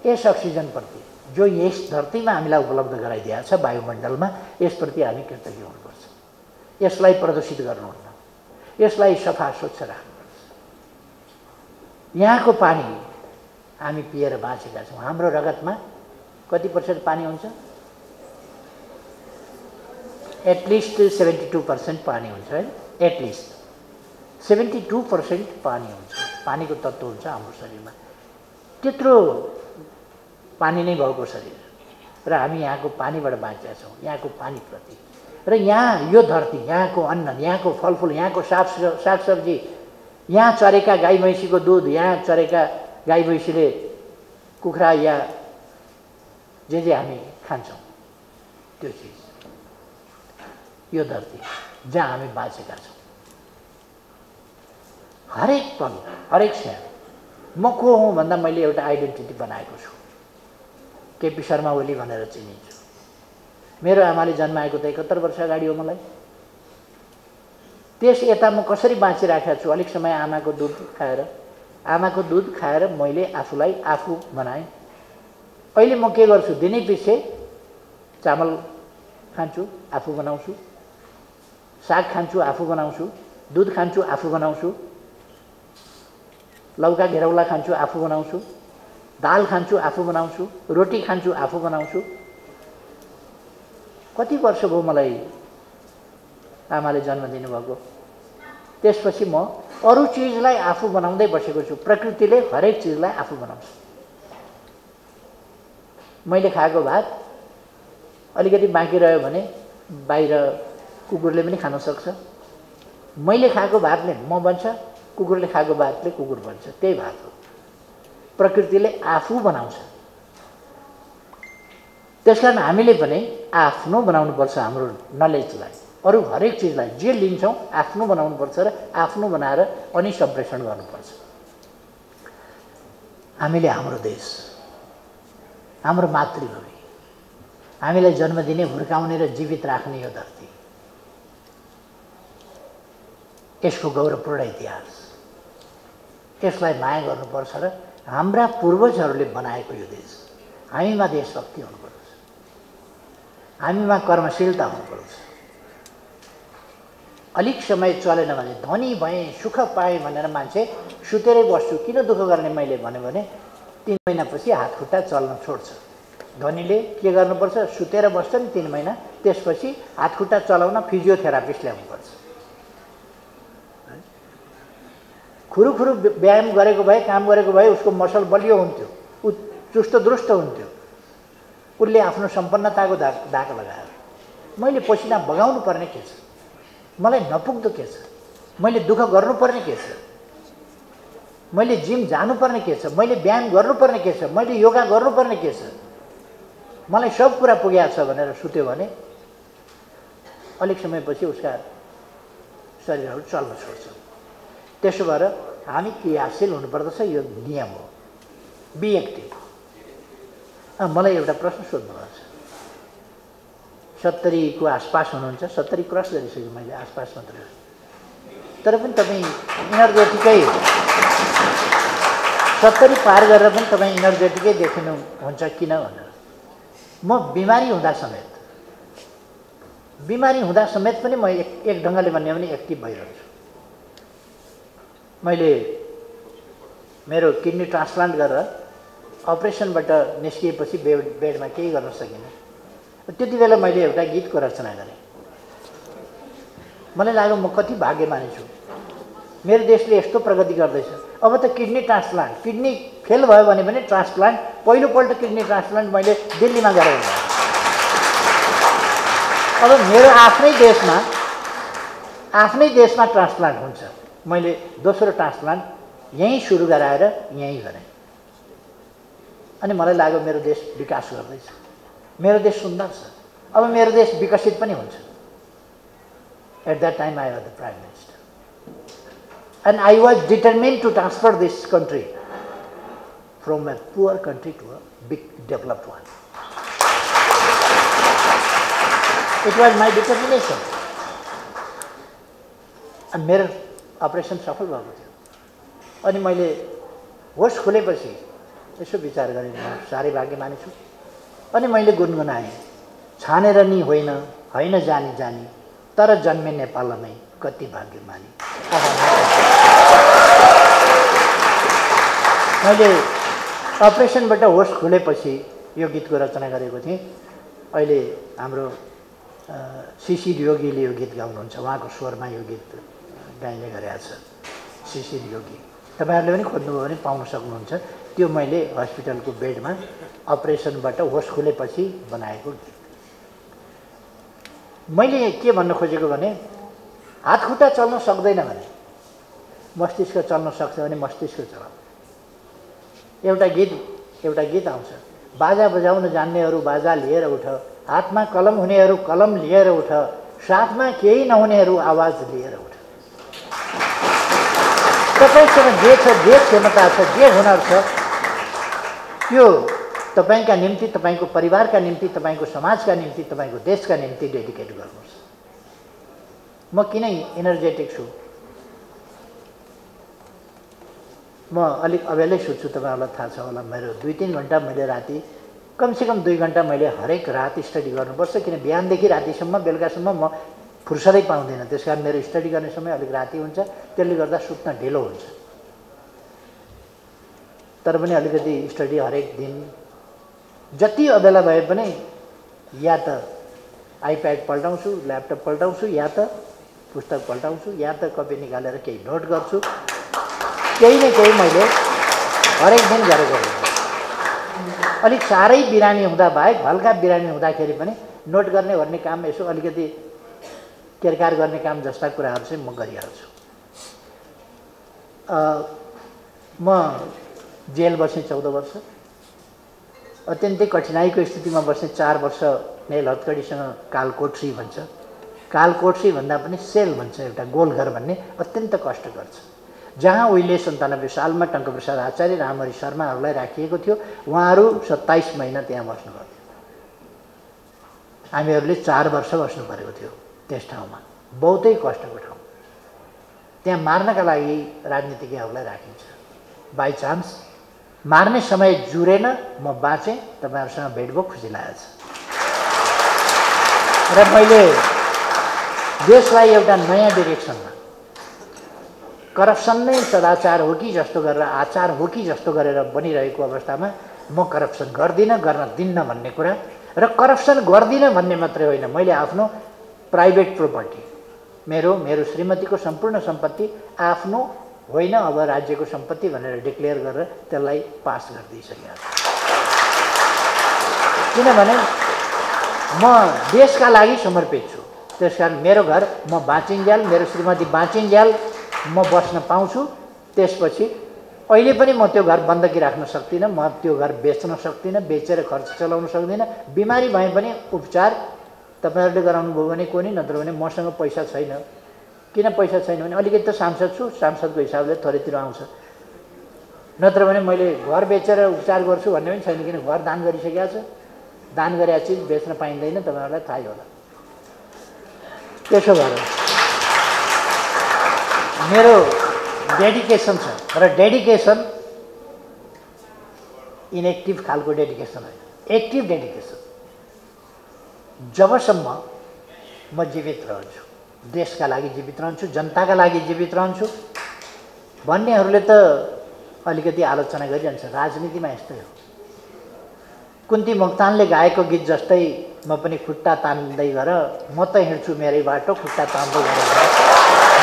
यस अक्सिजनप्रति जो यस धरतीमा हामीलाई उपलब्ध गराइदिएको छ वायुमण्डलमा, यसप्रति हामी कृतज्ञ हुनुपर्छ। यसलाई प्रदूषित गर्नुहुन्न, यसलाई सफा स्वच्छ राख्नुपर्छ। यहाँको पानी हामी पिएर बाँचेका छौँ। हाम्रो रगतमा कति % पानी हुन्छ? एटलिस्ट 72% पानी हुन्छ है। एटलिस्ट 72% पानी हुन्छ। पानीको तत्त्व हुन्छ हाम्रो शरीरमा, त्यत्रो पानी नै भएको शरीर र हामी यहाँको पानीबाट बाँचेका छौँ, यहाँको पानीप्रति। र यहाँ यो धरती, यहाँको अन्न, यहाँको फलफुल, यहाँको सागसब्जी, यहाँ चरेका गाई भैँसीको दुध, यहाँ चरेका गाई भैँसीले कुखुरा या जे हामी खान्छौँ त्यो चिज, यो धरती जहाँ हामी बाँचेका छौँ। हरेक पल, हरेक क्षण म को हुँ भन्दा मैले एउटा आइडेन्टिटी बनाएको छु। केपी शर्मा ओली भनेर चिनिन्छु। मेरो आमाले जन्माएको त 71 वर्ष अगाडि हो। मलाई त्यस यता म कसरी बाँचिराखेको छु, अलिक समय आमाको दुध खाएर मैले आफूलाई आफू बनाएँ। अहिले म के गर्छु, दिनै पछि चामल खान्छु, आफू बनाउँछु, साग खान्छु, आफू बनाउँछु, दुध खान्छु, आफू बनाउँछु, लौका घेरौला खान्छु, आफू बनाउँछु, दाल खान्छु, आफू बनाउँछु, रोटी खान्छु, आफू बनाउँछु। कति वर्ष भयो मलाई आमाले जन्म दिनुभएको। त्यसपछि म अरू चिजलाई आफू बनाउँदै बसेको छु। प्रकृतिले हरेक चिजलाई आफू बनाउँछ। मैले खाएको भात अलिकति बाँकी रह्यो भने बाहिर कुकुरले पनि खान सक्छ। मैले खाएको भातले म बन्छ, कुकुरले खाएको भातले कुकुर बन्छ। त्यही भात हो। प्रकृतिले आफू बनाउँछ। त्यसकारण हामीले पनि आफ्नो बनाउनुपर्छ हाम्रो नलेजलाई, अरू हरेक चिजलाई जे लिन्छौँ आफ्नो बनाउनुपर्छ र आफ्नो बनाएर अनि सम्प्रेषण गर्नुपर्छ। हामीले हाम्रो देश, हाम्रो मातृभूमि, हामीलाई जन्म दिने, हुर्काउने र जीवित राख्ने यो धरती, यसको गौरवपूर्ण इतिहास, यसलाई माया गर्नुपर्छ र हाम्रा पूर्वजहरूले बनाएको यो देश, हामीमा देशभक्ति हुनुपर्छ, हामीमा कर्मशीलता हुनुपर्छ। अलिक समय चलेन भने धनी भएँ, सुख पाएँ भनेर मान्छे सुतेरै बस्छु किन दुःख गर्ने मैले भन्यो भने 3 महिनापछि हात खुट्टा चल्न छोड्छ। धनीले के गर्नुपर्छ, सुतेर बस्छ नि 3 महिना, त्यसपछि हात खुट्टा चलाउन फिजियोथेरापिस्ट ल्याउनुपर्छ। खुरुखुरु व्यायाम गरेको भए, काम गरेको भए उसको मसल बलियो हुन्थ्यो, ऊ चुस्त दुरुस्त हुन्थ्यो। उसले आफ्नो सम्पन्नताको दाग लगाएर मैले पसिना बगाउनु पर्ने के छ, मलाई नपुग्दो के छ, मैले दुःख गर्नुपर्ने के छ, मैले जिम जानुपर्ने के छ, मैले व्यायाम गर्नुपर्ने के छ, मैले योगा गर्नुपर्ने के छ, मलाई सब कुरा पुगेको छ भनेर सुत्यो भने अलिक समयपछि उसका शरीरहरू चल्न छोड्छ। त्यसो भएर हामी क्रियाशील हुनुपर्दछ, यो नियम हो। Be active. मलाई एउटा प्रश्न सोध्नुभएको छ। 70 को आसपास हुनुहुन्छ, 70 क्रस गरिसक्यो मैले, आसपास मात्र। तर पनि तपाईँ इनर्जेटिकै 70 पार गरेर पनि तपाईँ इनर्जेटिकै देखिनुहुन्छ किन भनेर। म बिमारी हुँदा समेत पनि म एक ढङ्गले भन्यो भने एक्टिभ भइरहन्छु। मैले मेरो किडनी ट्रान्सप्लान्ट गरेर अपरेसनबाट निस्किएपछि बेडमा केही गर्न सकिनँ। त्यति बेला मैले एउटा गीतको रचना गरेँ। मलाई लाग्यो म कति भाग्यमानी छु, मेरो देशले यस्तो प्रगति गर्दैछ। अब त किडनी ट्रान्सप्लान्ट, किडनी फेल भयो भने पनि ट्रान्सप्लान्ट, पहिलोपल्ट किडनी ट्रान्सप्लान्ट मैले दिल्लीमा गरेँ। अब मेरो आफ्नै देशमा ट्रान्सप्लान्ट हुन्छ। मैले दोस्रो ट्रान्सप्लान्ट यहीँ सुरु गराएर यहीँ गरेँ। अनि मलाई लाग्यो मेरो देश विकास गर्दैछ, मेरो देश सुन्दर छ, अब मेरो देश विकसित पनि हुन्छ। At that time I was the prime minister and I was determined to transfer this country from a poor country to a big developed one. It was my determination. अनि मेरो अपरेसन सफल भएको थियो। अनि मैले होस खुलेपछि यसो विचार गरेँ, म साह्रै भाग्यमानी छु। अनि मैले गुनगुनाएँ, छानेर नि होइन, होइन जानी जानी, तर जन्मे नेपालमै कति भाग्यमानी। मैले अपरेसनबाट होस खुलेपछि यो गीतको रचना गरेको थिएँ। अहिले हाम्रो शिशिर योगीले यो गीत गाउनुहुन्छ, उहाँको स्वरमा यो गीत गाइने गरेका छ शिशिर योगी। तपाईहरुले पनि खोज्नुभयो भने पाउन सक्नुहुन्छ। त्यो मैले हस्पिटलको बेडमा अपरेसनबाट होस खुलेपछि बनाएको गीत। मैले के भन्न खोजेको भने हात खुट्टा चल्न सक्दैन भने मस्तिष्क चल्न सक्छ भने मस्तिष्क चलाऊ। एउटा गीत आउँछ, बाजा बजाउन जान्नेहरू बाजा लिएर उठ, हातमा कलम हुनेहरू कलम लिएर उठ, साथमा केही नहुनेहरू आवाज लिएर उठ। तपाईसँग जे छ, जे क्षमता छ, जे हुनर छ, त्यो तपाईका निम्ति, तपाईको परिवारका निम्ति, तपाईको समाजका निम्ति, तपाईको देशका निम्ति डेडिकेट गर्नुहोस्। म किन एनर्जेटिक छु? म अलिक अबेलै सुत्छु, तपाईहरुलाई थाहा छ होला। मेरो 2-3 घण्टा मैले राति, कमसेकम 2 घण्टा मैले हरेक रात स्टडी गर्नुपर्छ, किन बिहानदेखि रातिसम्म, बेलुकासम्म म फुर्सदै पाउँदिनँ। त्यसकारण मेरो स्टडी गर्ने समय अलिक राति हुन्छ, त्यसले गर्दा सुत्न ढिलो हुन्छ। तर पनि अलिकति स्टडी हरेक दिन जति अबेला भए पनि या त आइप्याड पल्टाउँछु, ल्यापटप पल्टाउँछु, या त पुस्तक पल्टाउँछु, या त कपी निकालेर केही नोट गर्छु। केही न केही मैले हरेक दिन गरेको हुन्छ। अलिक साह्रै बिरामी हुँदा बाहेक हल्का बिरामी हुँदाखेरि पनि नोट गर्ने काम, यसो अलिकति केरकार गर्ने काम जस्ता कुराहरू चाहिँ म गरिहाल्छु। म जेल बसेँ 14 वर्ष, अत्यन्तै कठिनाइको स्थितिमा बस्ने 4 वर्ष नेल हतकडीसँग कालकोठरी भन्छ, कालकोठरी भन्दा पनि सेल भन्छ, एउटा गोलघर भन्ने अत्यन्त कष्टकर छ। जहाँ उहिले 97 सालमा टङ्कप्रसाद आचार्य, रामहरि शर्माहरूलाई राखिएको थियो, उहाँहरू 27 महिना त्यहाँ बस्नुभयो। हामीहरूले 4 वर्ष बस्नु परेको थियो त्यस ठाउँमा, बहुतै कष्टको ठाउँ। त्यहाँ मार्नका लागि राजनीतिज्ञहरूलाई राखिन्छ। बाई चान्स मार्ने समय जुरेन, म बाँचेँ, तपाईहरुसँग भेट भयो, खुसी लागेछ। र मैले देशलाई एउटा नयाँ डिरेक्सनमा, करप्सन नै सदाचार हो कि जस्तो गरेर, आचार हो कि जस्तो गरेर बनिरहेको अवस्थामा म करप्सन गर्दिनँ, गर्न दिन्न भन्ने कुरा, र करप्सन गर्दिनँ भन्ने मात्रै होइन, मैले आफ्नो प्राइभेट प्रोपर्टी, मेरो श्रीमतीको सम्पूर्ण सम्पत्ति आफ्नो होइन, अब राज्यको सम्पत्ति भनेर डिक्लेयर गरेर त्यसलाई पास गरिदिइसकेको छु। किनभने म देशका लागि समर्पित छु। त्यसकारण मेरो घर म बाँचिन्जेल, मेरो श्रीमती बाँचिन्जेल म बस्न पाउँछु। त्यसपछि अहिले पनि म त्यो घर बन्दकी राख्न सक्दिनँ, म त्यो घर बेच्न सक्दिनँ, बेचेर खर्च चलाउन सक्दिनँ। बिमारी भए पनि उपचार तपाईहरुले गराउनु भयो भने कोनी, नत्र भने मसँग पैसा छैन। किन पैसा छैन भने अलिकति त सांसद छु, सांसदको हिसाबले थोरैतिर आउँछ, नत्र भने मैले घर बेचेर उपचार गर्छु भन्ने पनि छैन, किन घर दान गरिसकेको छ। दान गरेका चिज बेच्न पाइँदैन, तपाईहरुलाई थाहै होला। त्यसो भएर मेरो डेडिकेसन छ, र डेडिकेसन इनएक्टिभ खालको डेडिकेसन होइन, एक्टिभ डेडिकेसन। जबसम्म म जीवित रहन्छु, देशका लागि जीवित रहन्छु, जनताका लागि जीवित रहन्छु भन्नेहरूले त अलिकति आलोचना गरिरहन्छ। राजनीतिमा यस्तै हो। कुन्ती मोक्तानले गाएको गीत जस्तै म पनि खुट्टा तान्दै गर, म त हिँड्छु मेरै बाटो खुट्टा तान्दै गर,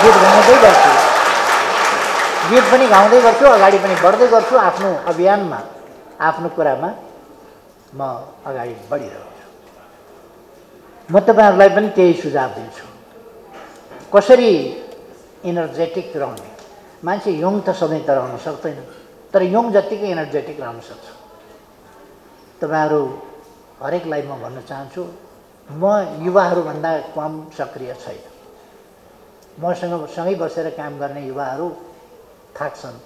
गीत गाउँदै गर्छु, गीत पनि गाउँदै गर्छु, अगाडि पनि बढ्दै गर्छु। आफ्नो अभियानमा, आफ्नो कुरामा म अगाडि बढिरहेछु। म तपाईहरुलाई पनि त्यही सुझाव दिन्छु। कसरी एनर्जेटिक रहने? मान्छे यङ त सधैँ त रहन सक्दैन, तर यङ जतिकै एनर्जेटिक रहन सक्छ। तपाईहरु हरेकलाई म भन्न चाहन्छु, म युवाहरूभन्दा कम सक्रिय छैन। मसँग सँगै बसेर काम गर्ने युवाहरू थाक्छन्,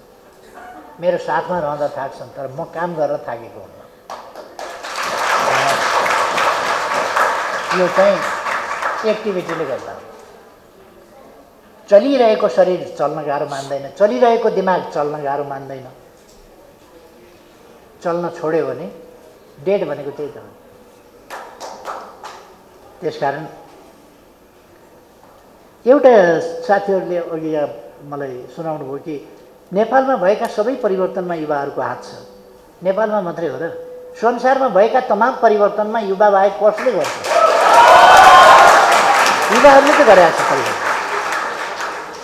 मेरो साथमा रहँदा थाक्छन्, तर म काम गरेर थाकेको हुन्न। यो चाहिँ एक्टिभिटीले गर्दा। चलिरहेको शरीर चल्न गाह्रो मान्दैन, चलिरहेको दिमाग चल्न गाह्रो मान्दैन। चल्न छोड्यो भने डेड भनेको त्यही त हो। त्यसकारण एउटा साथीहरूले अघि मलाई सुनाउनु भयो कि नेपालमा भएका सबै परिवर्तनमा युवाहरूको हात छ। नेपालमा मात्रै हो र? संसारमा भएका तमाम परिवर्तनमा युवा बाहेक कसले गर्छ? युवाहरूले त गरेका छ परिवर्तन।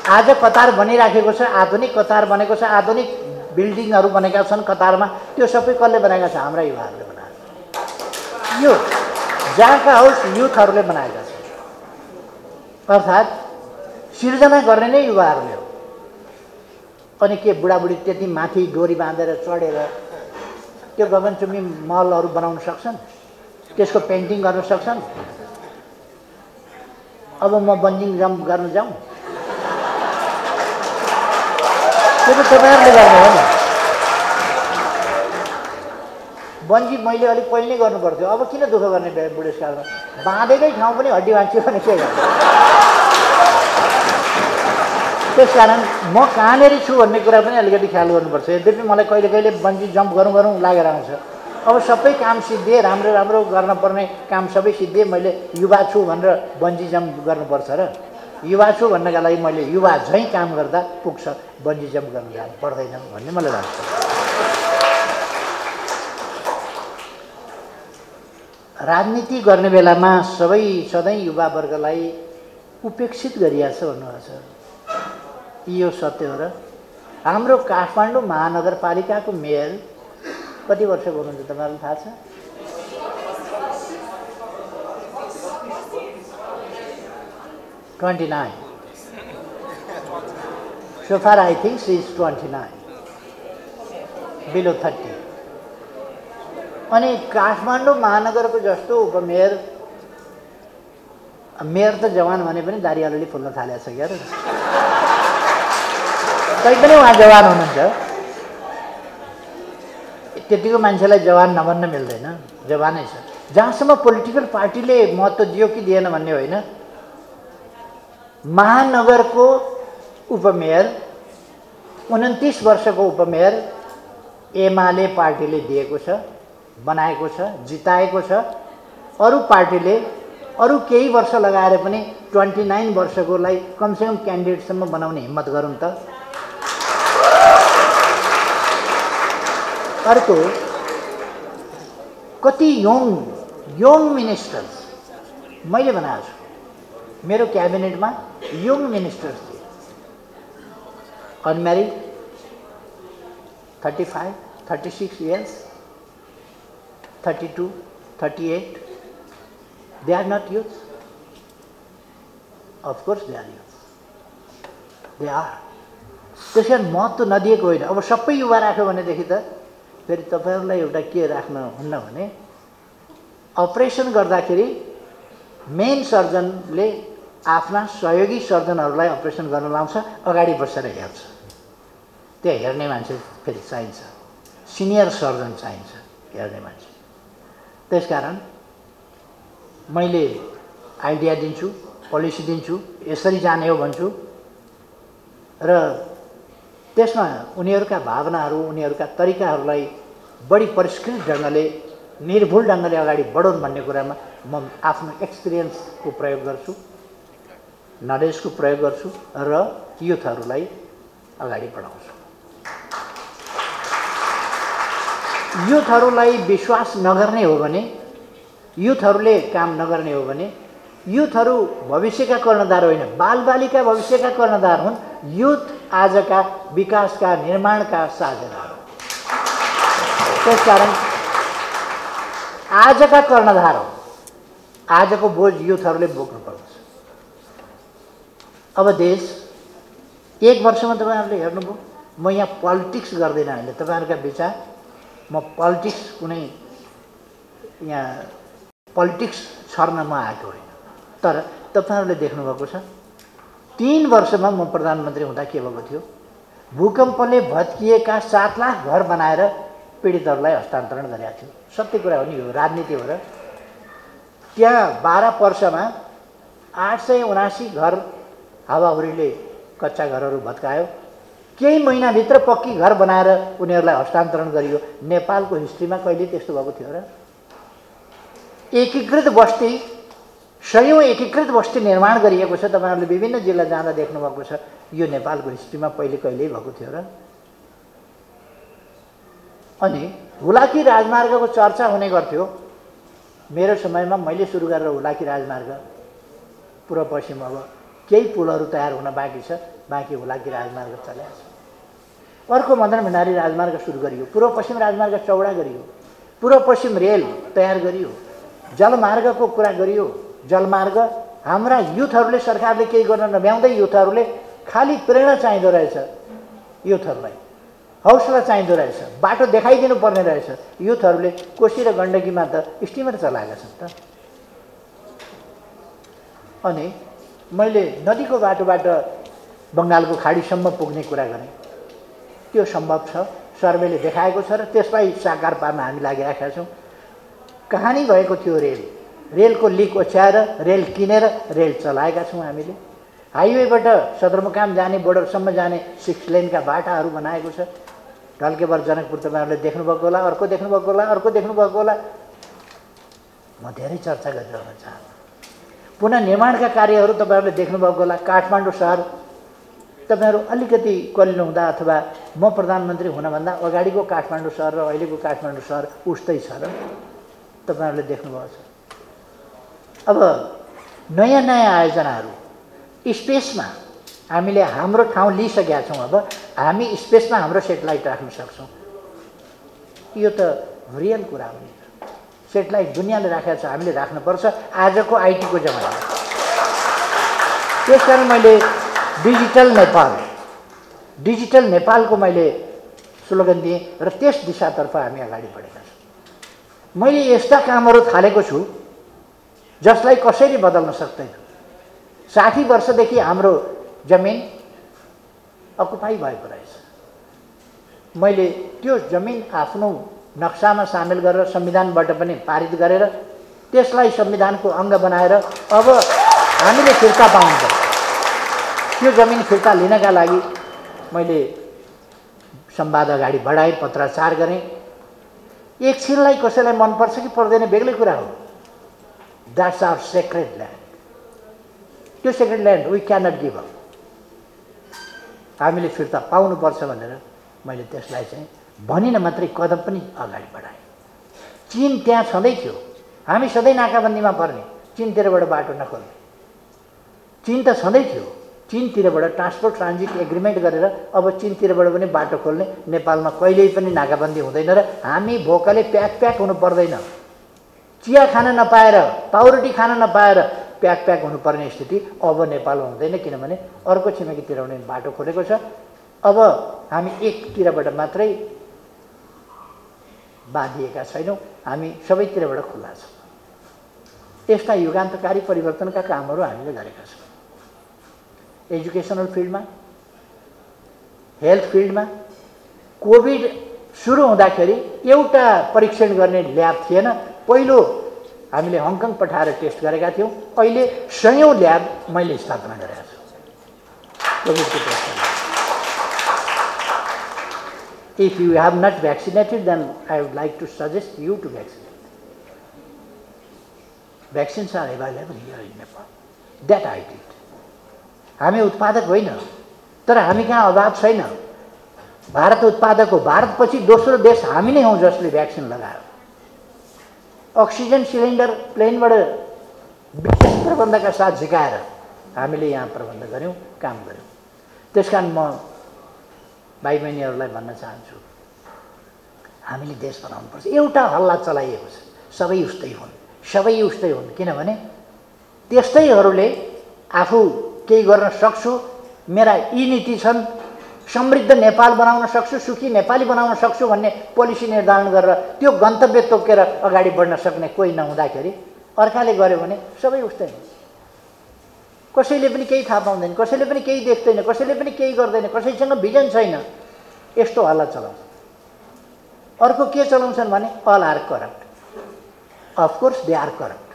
आज कतार बनिराखेको छ, आधुनिक कतार बनेको छ, आधुनिक बिल्डिङहरू बनेका छन् कतारमा। त्यो सबै कसले बनाएका छ? हाम्रा युवाहरूले बनाएका छन्। यो जहाँका होस् युथहरूले बनाएका छन्, अर्थात् सिर्जना गर्ने नै युवाहरूले हो। अनि के बुढाबुढी त्यति माथि डोरी बाँधेर चढेर त्यो गगनचुम्बी महलहरू बनाउन सक्छन्? त्यसको पेन्टिङ गर्न सक्छन्? अब म बन्जिङ जम्प गर्न जाउँ? त्यो त तपाईँहरूले गर्ने हो नि। बन्जी मैले अलिक पहिले नै गर्नु पर्थ्यो, अब किन दुःख गर्ने बुढेसकालमा? बाँधेकै ठाउँ पनि हड्डी भाँच्यो भने के गर्नु? त्यसकारण म कहाँनिर छु भन्ने कुरा पनि अलिकति ख्याल गर्नुपर्छ। यद्यपि मलाई कहिले कहिले बन्जी जम्प गरौँ लागेर आउँछ। अब सबै काम सिद्धिए, राम्रो राम्रो गर्न पर्ने काम सबै सिद्धिए, मैले युवा छु भनेर बन्जी जम्प गर्नुपर्छ र? युवा छु भन्नका लागि मैले युवा झैँ काम गर्दा पुग्छ, बन्जी जम्प गर्न जानु पर्दैन भन्ने मलाई लाग्छ। राजनीति गर्ने बेलामा सधैँ युवावर्गलाई उपेक्षित गरिएको छ भन्नुभएको छ। यो सत्य हो र? हाम्रो काठमाडौँ महानगरपालिकाको मेयर कति वर्षको हुनुहुन्छ तपाईँहरूलाई थाहा छ? 29. So far I think she is 29, below 30. अनि काठमाडौँ महानगरको जस्तो उपमेयर, मेयर त जवान भने पनि दारी अलिअलि फुल्न थालेको छ क्या। तैपनि उहाँ जवान हुनुहुन्छ। त्यतिको मान्छेलाई जवान नभन्न मिल्दैन, जवानै छ। जहाँसम्म पोलिटिकल पार्टीले महत्त्व दियो कि दिएन भन्ने होइन, महानगरको उपमेयर 29 वर्षको उपमेयर एमाले पार्टीले दिएको छ, बनाएको छ, जिताएको छ। अरू पार्टीले अरू केही वर्ष लगाएर पनि 29 वर्षकोलाई कमसेकम क्यान्डिडेटसम्म बनाउने हिम्मत गरौँ त। अर्को कति यङ मिनिस्टर्स मैले बनाएको छु। मेरो क्याबिनेटमा यङ मिनिस्टर्स थिए, unmarried, 35, 36 years, 32, 38. They are not youth. Of course they are youth. They are. त्यसैले महत्त्व नदिएको होइन। अब सबै युवा राख्यो भनेदेखि त फेरि तपाईँहरूलाई एउटा के राख्न हुन्न भने, अपरेसन गर्दाखेरि मेन सर्जनले आफ्ना सहयोगी सर्जनहरूलाई अपरेसन गर्न लाउँछ, अगाडि बसेर हेर्छ। त्यो हेर्ने मान्छे फेरि चाहिन्छ, सिनियर सर्जन चाहिन्छ हेर्ने मान्छे। त्यसकारण मैले आइडिया दिन्छु, पोलिसी दिन्छु, यसरी जाने हो भन्छु र त्यसमा उनीहरूका भावनाहरू, उनीहरूका तरिकाहरूलाई बढी परिष्कृत ढङ्गले, निर्भुल ढङ्गले अगाडि बढाउन् भन्ने कुरामा म आफ्नो एक्सपिरियन्सको प्रयोग गर्छु, नलेजको प्रयोग गर्छु र युथहरूलाई अगाडि बढाउँछु। युथहरूलाई विश्वास नगर्ने हो भने, युथहरूले काम नगर्ने हो भने, युथहरू भविष्यका कर्णधार होइन, बालबालिका भविष्यका कर्णधार हुन्। युथ आजका विकासका, निर्माणका साझेदार। त्यसकारण आजका कर्णधार हो, आजको बोझ युथहरूले बोक्नुपर्छ। अब देश 1 वर्षमा तपाईँहरूले हेर्नुभयो, म यहाँ पोलिटिक्स गर्दिनँ अहिले, तपाईँहरूका विचार, म पोलिटिक्स कुनै यहाँ पोलिटिक्स छर्न म आएको होइन। तर तपाईँहरूले देख्नुभएको छ 3 वर्षमा म प्रधानमन्त्री हुँदा के भएको थियो, भूकम्पले भत्किएका 7 लाख घर बनाएर पीडितहरूलाई हस्तान्तरण गरेका थियो। सत्य कुरा हो नि, यो राजनीति हो र। त्यहाँ 12 वर्षमा 879 घर हावाहुरीले कच्चा घरहरू भत्कायो। केही महिनाभित्र पक्की घर बनाएर उनीहरूलाई हस्तान्तरण गरियो। नेपालको हिस्ट्रीमा कहिले त्यस्तो भएको थियो र? एकीकृत बस्ती, सयौं एकीकृत बस्ती निर्माण गरिएको छ। तपाईहरुले विभिन्न जिल्ला जाँदा देख्नुभएको छ। यो नेपालको हिस्ट्रीमा पहिले कहिल्यै भएको थियो र? अनि हुलाकी राजमार्गको चर्चा हुने गर्थ्यो। मेरो समयमा मैले सुरु गरेर हुलाकी राजमार्ग पूर्व पश्चिम अब केही पुलहरू तयार हुन बाँकी छ, बाँकी हुलाकी राजमार्ग चलेको छ। अर्को मदन भण्डारी राजमार्ग सुरु गरियो, पूर्व पश्चिम राजमार्ग चौडा गरियो, पूर्व पश्चिम रेल तयार गरियो, जलमार्गको कुरा गरियो। जलमार्ग हाम्रा युथहरूले, सरकारले केही गर्न नभ्याउँदै युथहरूले खालि प्रेरणा चाहिँदो रहेछ, युथहरूलाई हौसला चाहिँदो रहेछ, बाटो देखाइदिनु पर्ने रहेछ। युथहरूले कोशी र गण्डकीमा त स्टिमर चलाएका छन् त। अनि मैले नदीको बाटोबाट बङ्गालको खाडीसम्म पुग्ने कुरा गरेँ, त्यो सम्भव छ, सर्वेले देखाएको छ र त्यसलाई साकार पार्न हामी लागिराखेका छौँ। कहानी भएको थियो रेलको लिक ओछ्याएर रेल किनेर रेल चलाएका छौँ हामीले। हाइवेबाट सदरमुकाम जाने, बोर्डरसम्म जाने 6 लेनका बाटाहरू बनाएको छ। ढल्केबर जनकपुर तपाईँहरूले देख्नुभएको होला, अर्को देख्नुभएको होला, अर्को देख्नुभएको होला। म धेरै चर्चा गरिरहन चाहन्छु। पुनः निर्माणका कार्यहरू तपाईँहरूले देख्नुभएको होला। काठमाडौँ सहर तपाईँहरू अलिकति कलिलो हुँदा अथवा म प्रधानमन्त्री हुनभन्दा अगाडिको काठमाडौँ सहर र अहिलेको काठमाडौँ सहर उस्तै छ र तपाईँहरूले देख्नुभएको छ। अब नयाँ नयाँ आयोजनाहरू स्पेसमा हामीले हाम्रो ठाउँ लिइसकेका छौँ। अब हामी स्पेसमा हाम्रो सेटेलाइट राख्न सक्छौँ। यो त रियल कुरा हो नि। सेटेलाइट दुनियाँले राखेको छ, हामीले राख्नुपर्छ आजको आइटीको जमानामा। त्यसकारण मैले डिजिटल नेपालको मैले स्लोगन दिएँ र त्यस दिशातर्फ हामी अगाडि बढेका छौँ। मैले यस्ता कामहरू थालेको छु जसलाई कसैले बदल्न सक्दैन। 60 वर्षदेखि हाम्रो जमिन अकुपाई भएको रहेछ। मैले त्यो जमिन आफ्नो नक्सामा सामेल गरेर संविधानबाट पनि पारित गरेर त्यसलाई संविधानको अङ्ग बनाएर अब हामीले फिर्ता पाउनुपर्छ। त्यो जमिन फिर्ता लिनका लागि मैले संवाद अगाडि बढाएँ, पत्राचार गरेँ। एकछिनलाई कसैलाई मनपर्छ कि पर्दैन बेग्लै कुरा हो। That's our secret land. त्यो secret land we cannot give up. हामीले फिर्ता पाउनुपर्छ भनेर मैले त्यसलाई चाहिँ भनिन मात्रै, कदम पनि अगाडि बढाएँ। चीन त्यहाँ छँदै थियो, हामी सधैँ नाकाबन्दीमा पर्ने, चीनतिरबाट बाटो नखोल्ने। चीन त छँदै थियो, चीनतिरबाट ट्रान्सपोर्ट ट्रान्जिट एग्रिमेन्ट गरेर अब चीनतिरबाट पनि बाटो खोल्ने। नेपालमा कहिल्यै पनि नाकाबन्दी हुँदैन र हामी भोकले प्याक हुनु पर्दैन। चिया खान नपाएर, पाउरोटी खान नपाएर प्याक हुनुपर्ने स्थिति अब नेपालमा हुँदैन, किनभने अर्को छिमेकीतिर पनि बाटो खोलेको छ। अब हामी एकतिरबाट मात्रै बाँधिएका छैनौँ, हामी सबैतिरबाट खुल्ला छौँ। यस्ता युगान्तकारी परिवर्तनका कामहरू हामीले गरेका छौँ। एजुकेसनल फिल्डमा, हेल्थ फिल्डमा कोभिड सुरु हुँदाखेरि एउटा परीक्षण गर्ने ल्याब थिएन। पहिलो हामीले हङकङ पठाएर टेस्ट गरेका थियौँ। अहिले 100औं ल्याब मैले स्थापना गरेका छु कोभिडको टेस्ट गर्न। If you have not vaccinated, then I would like to suggest you to vaccinate. Vaccines are available here in Nepal. That I did. हामी उत्पादक होइन, तर हामी कहाँ अभाव छैन। भारत उत्पादक हो। भारतपछि दोस्रो देश हामी नै हौँ जसले भ्याक्सिन लगायो। अक्सिजन सिलिन्डर प्लेनबाट विशेष प्रबन्धका साथ झिकाएर हामीले यहाँ प्रबन्ध गऱ्यौँ, काम गऱ्यौँ। त्यसकारण म भाइ बहिनीहरूलाई भन्न चाहन्छु, हामीले देश बनाउनुपर्छ। एउटा हल्ला चलाइएको छ, सबै उस्तै हुन्, किनभने त्यस्तैहरूले आफू केही गर्न सक्छु, मेरा यी नीति छन्, समृद्ध नेपाल बनाउन सक्छु, सुखी नेपाली बनाउन सक्छु भन्ने पोलिसी निर्धारण गरेर त्यो गन्तव्य तोकेर अगाडि बढ्न सक्ने कोही नहुँदाखेरि अर्काले गर्यो भने सबै उस्तै हुन्छ। कसैले पनि केही थाहा पाउँदैन, कसैले पनि केही देख्दैन, कसैले पनि केही गर्दैन, कसैसँग भिजन छैन। यस्तो हल्ला चलाउँछ। अर्को के चलाउँछन् भने all are corrupt. Of course they are corrupt.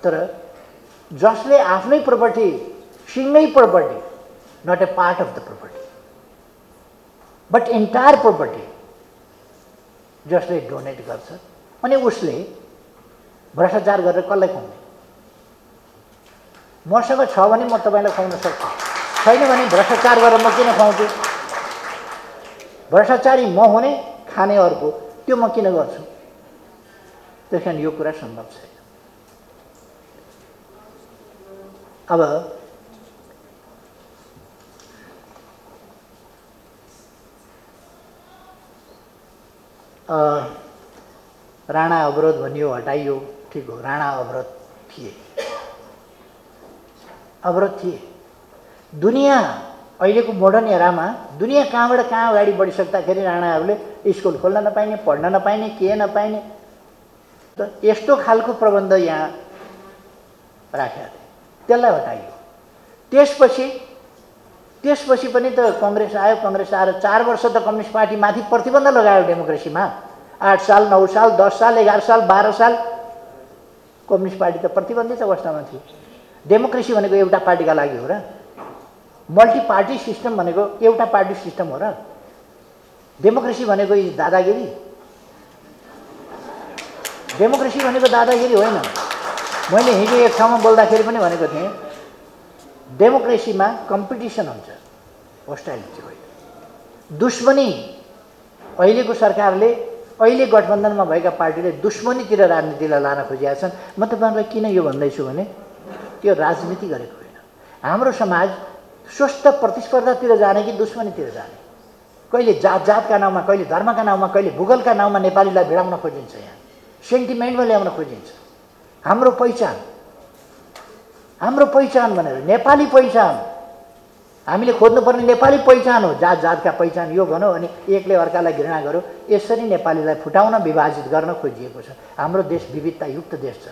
तर जसले आफ्नै प्रपर्टी, सिङ्गै property, not a part of the property, but entire property, जसले डोनेट गर्छ अनि उसले भ्रष्टाचार गरेर कसलाई खुवाउने? मसँग छ भने म तपाईँलाई खुवाउन सक्छु, छैन भने भ्रष्टाचार गरेर म किन खुवाउँछु? भ्रष्टाचारी म हुने, खाने अर्को, त्यो म किन गर्छु? त्यस कारण यो कुरा सम्भव छैन। अब राणा अवरोध भनियो, हटाइयो, ठिक हो, राणा अवरोध थिए, दुनियाँ अहिलेको मोडर्न एरामा दुनियाँ कहाँबाट कहाँ अगाडि बढिसक्दाखेरि राणाहरूले स्कुल खोल्न नपाइने, पढ्न नपाइने, के नपाइने, त यस्तो खालको प्रबन्ध यहाँ राखेका थिए, त्यसलाई हटाइयो। त्यसपछि पनि त कङ्ग्रेस आयो, कङ्ग्रेस आएर 4 वर्ष त कम्युनिस्ट पार्टी माथि प्रतिबन्ध लगायो डेमोक्रेसीमा। 8 साल, 9 साल, 10 साल, 11 साल, 12 साल कम्युनिस्ट पार्टी त प्रतिबन्धित अवस्थामा थियो। डेमोक्रेसी भनेको एउटा पार्टीका लागि हो र? मल्टी पार्टी सिस्टम भनेको एउटा पार्टी सिस्टम हो र? डेमोक्रेसी भनेको दादागिरी? डेमोक्रेसी भनेको दादागिरी होइन। मैले हिजो एक ठाउँमा बोल्दाखेरि पनि भनेको थिएँ, डेमोक्रेसीमा कम्पिटिसन हुन्छ, होस्टाइलिटी होइन, दुश्मनी। अहिलेको सरकारले, अहिले गठबन्धनमा भएका पार्टीले दुश्मनीतिर राजनीतिलाई लान खोजेका छन्। म तपाईँहरूलाई किन यो भन्दैछु भने त्यो राजनीति गरेको होइन। हाम्रो समाज स्वस्थ प्रतिस्पर्धातिर जाने कि दुश्मनीतिर जाने? कहिले जातका नाउँमा, कहिले धर्मका नाउँमा, कहिले भूगोलका नाउँमा नेपालीलाई भिडाउन खोजिन्छ, यहाँ सेन्टिमेन्टमा ल्याउन खोजिन्छ। हाम्रो पहिचान भनेर नेपाली पहिचान हामीले खोज्नुपर्ने नेपाली पहिचान हो। जातका पहिचान यो भनौँ अनि एकले अर्कालाई घृणा गर्यो, यसरी नेपालीलाई फुटाउन, विभाजित गर्न खोजिएको छ। हाम्रो देश विविधतायुक्त देश छ।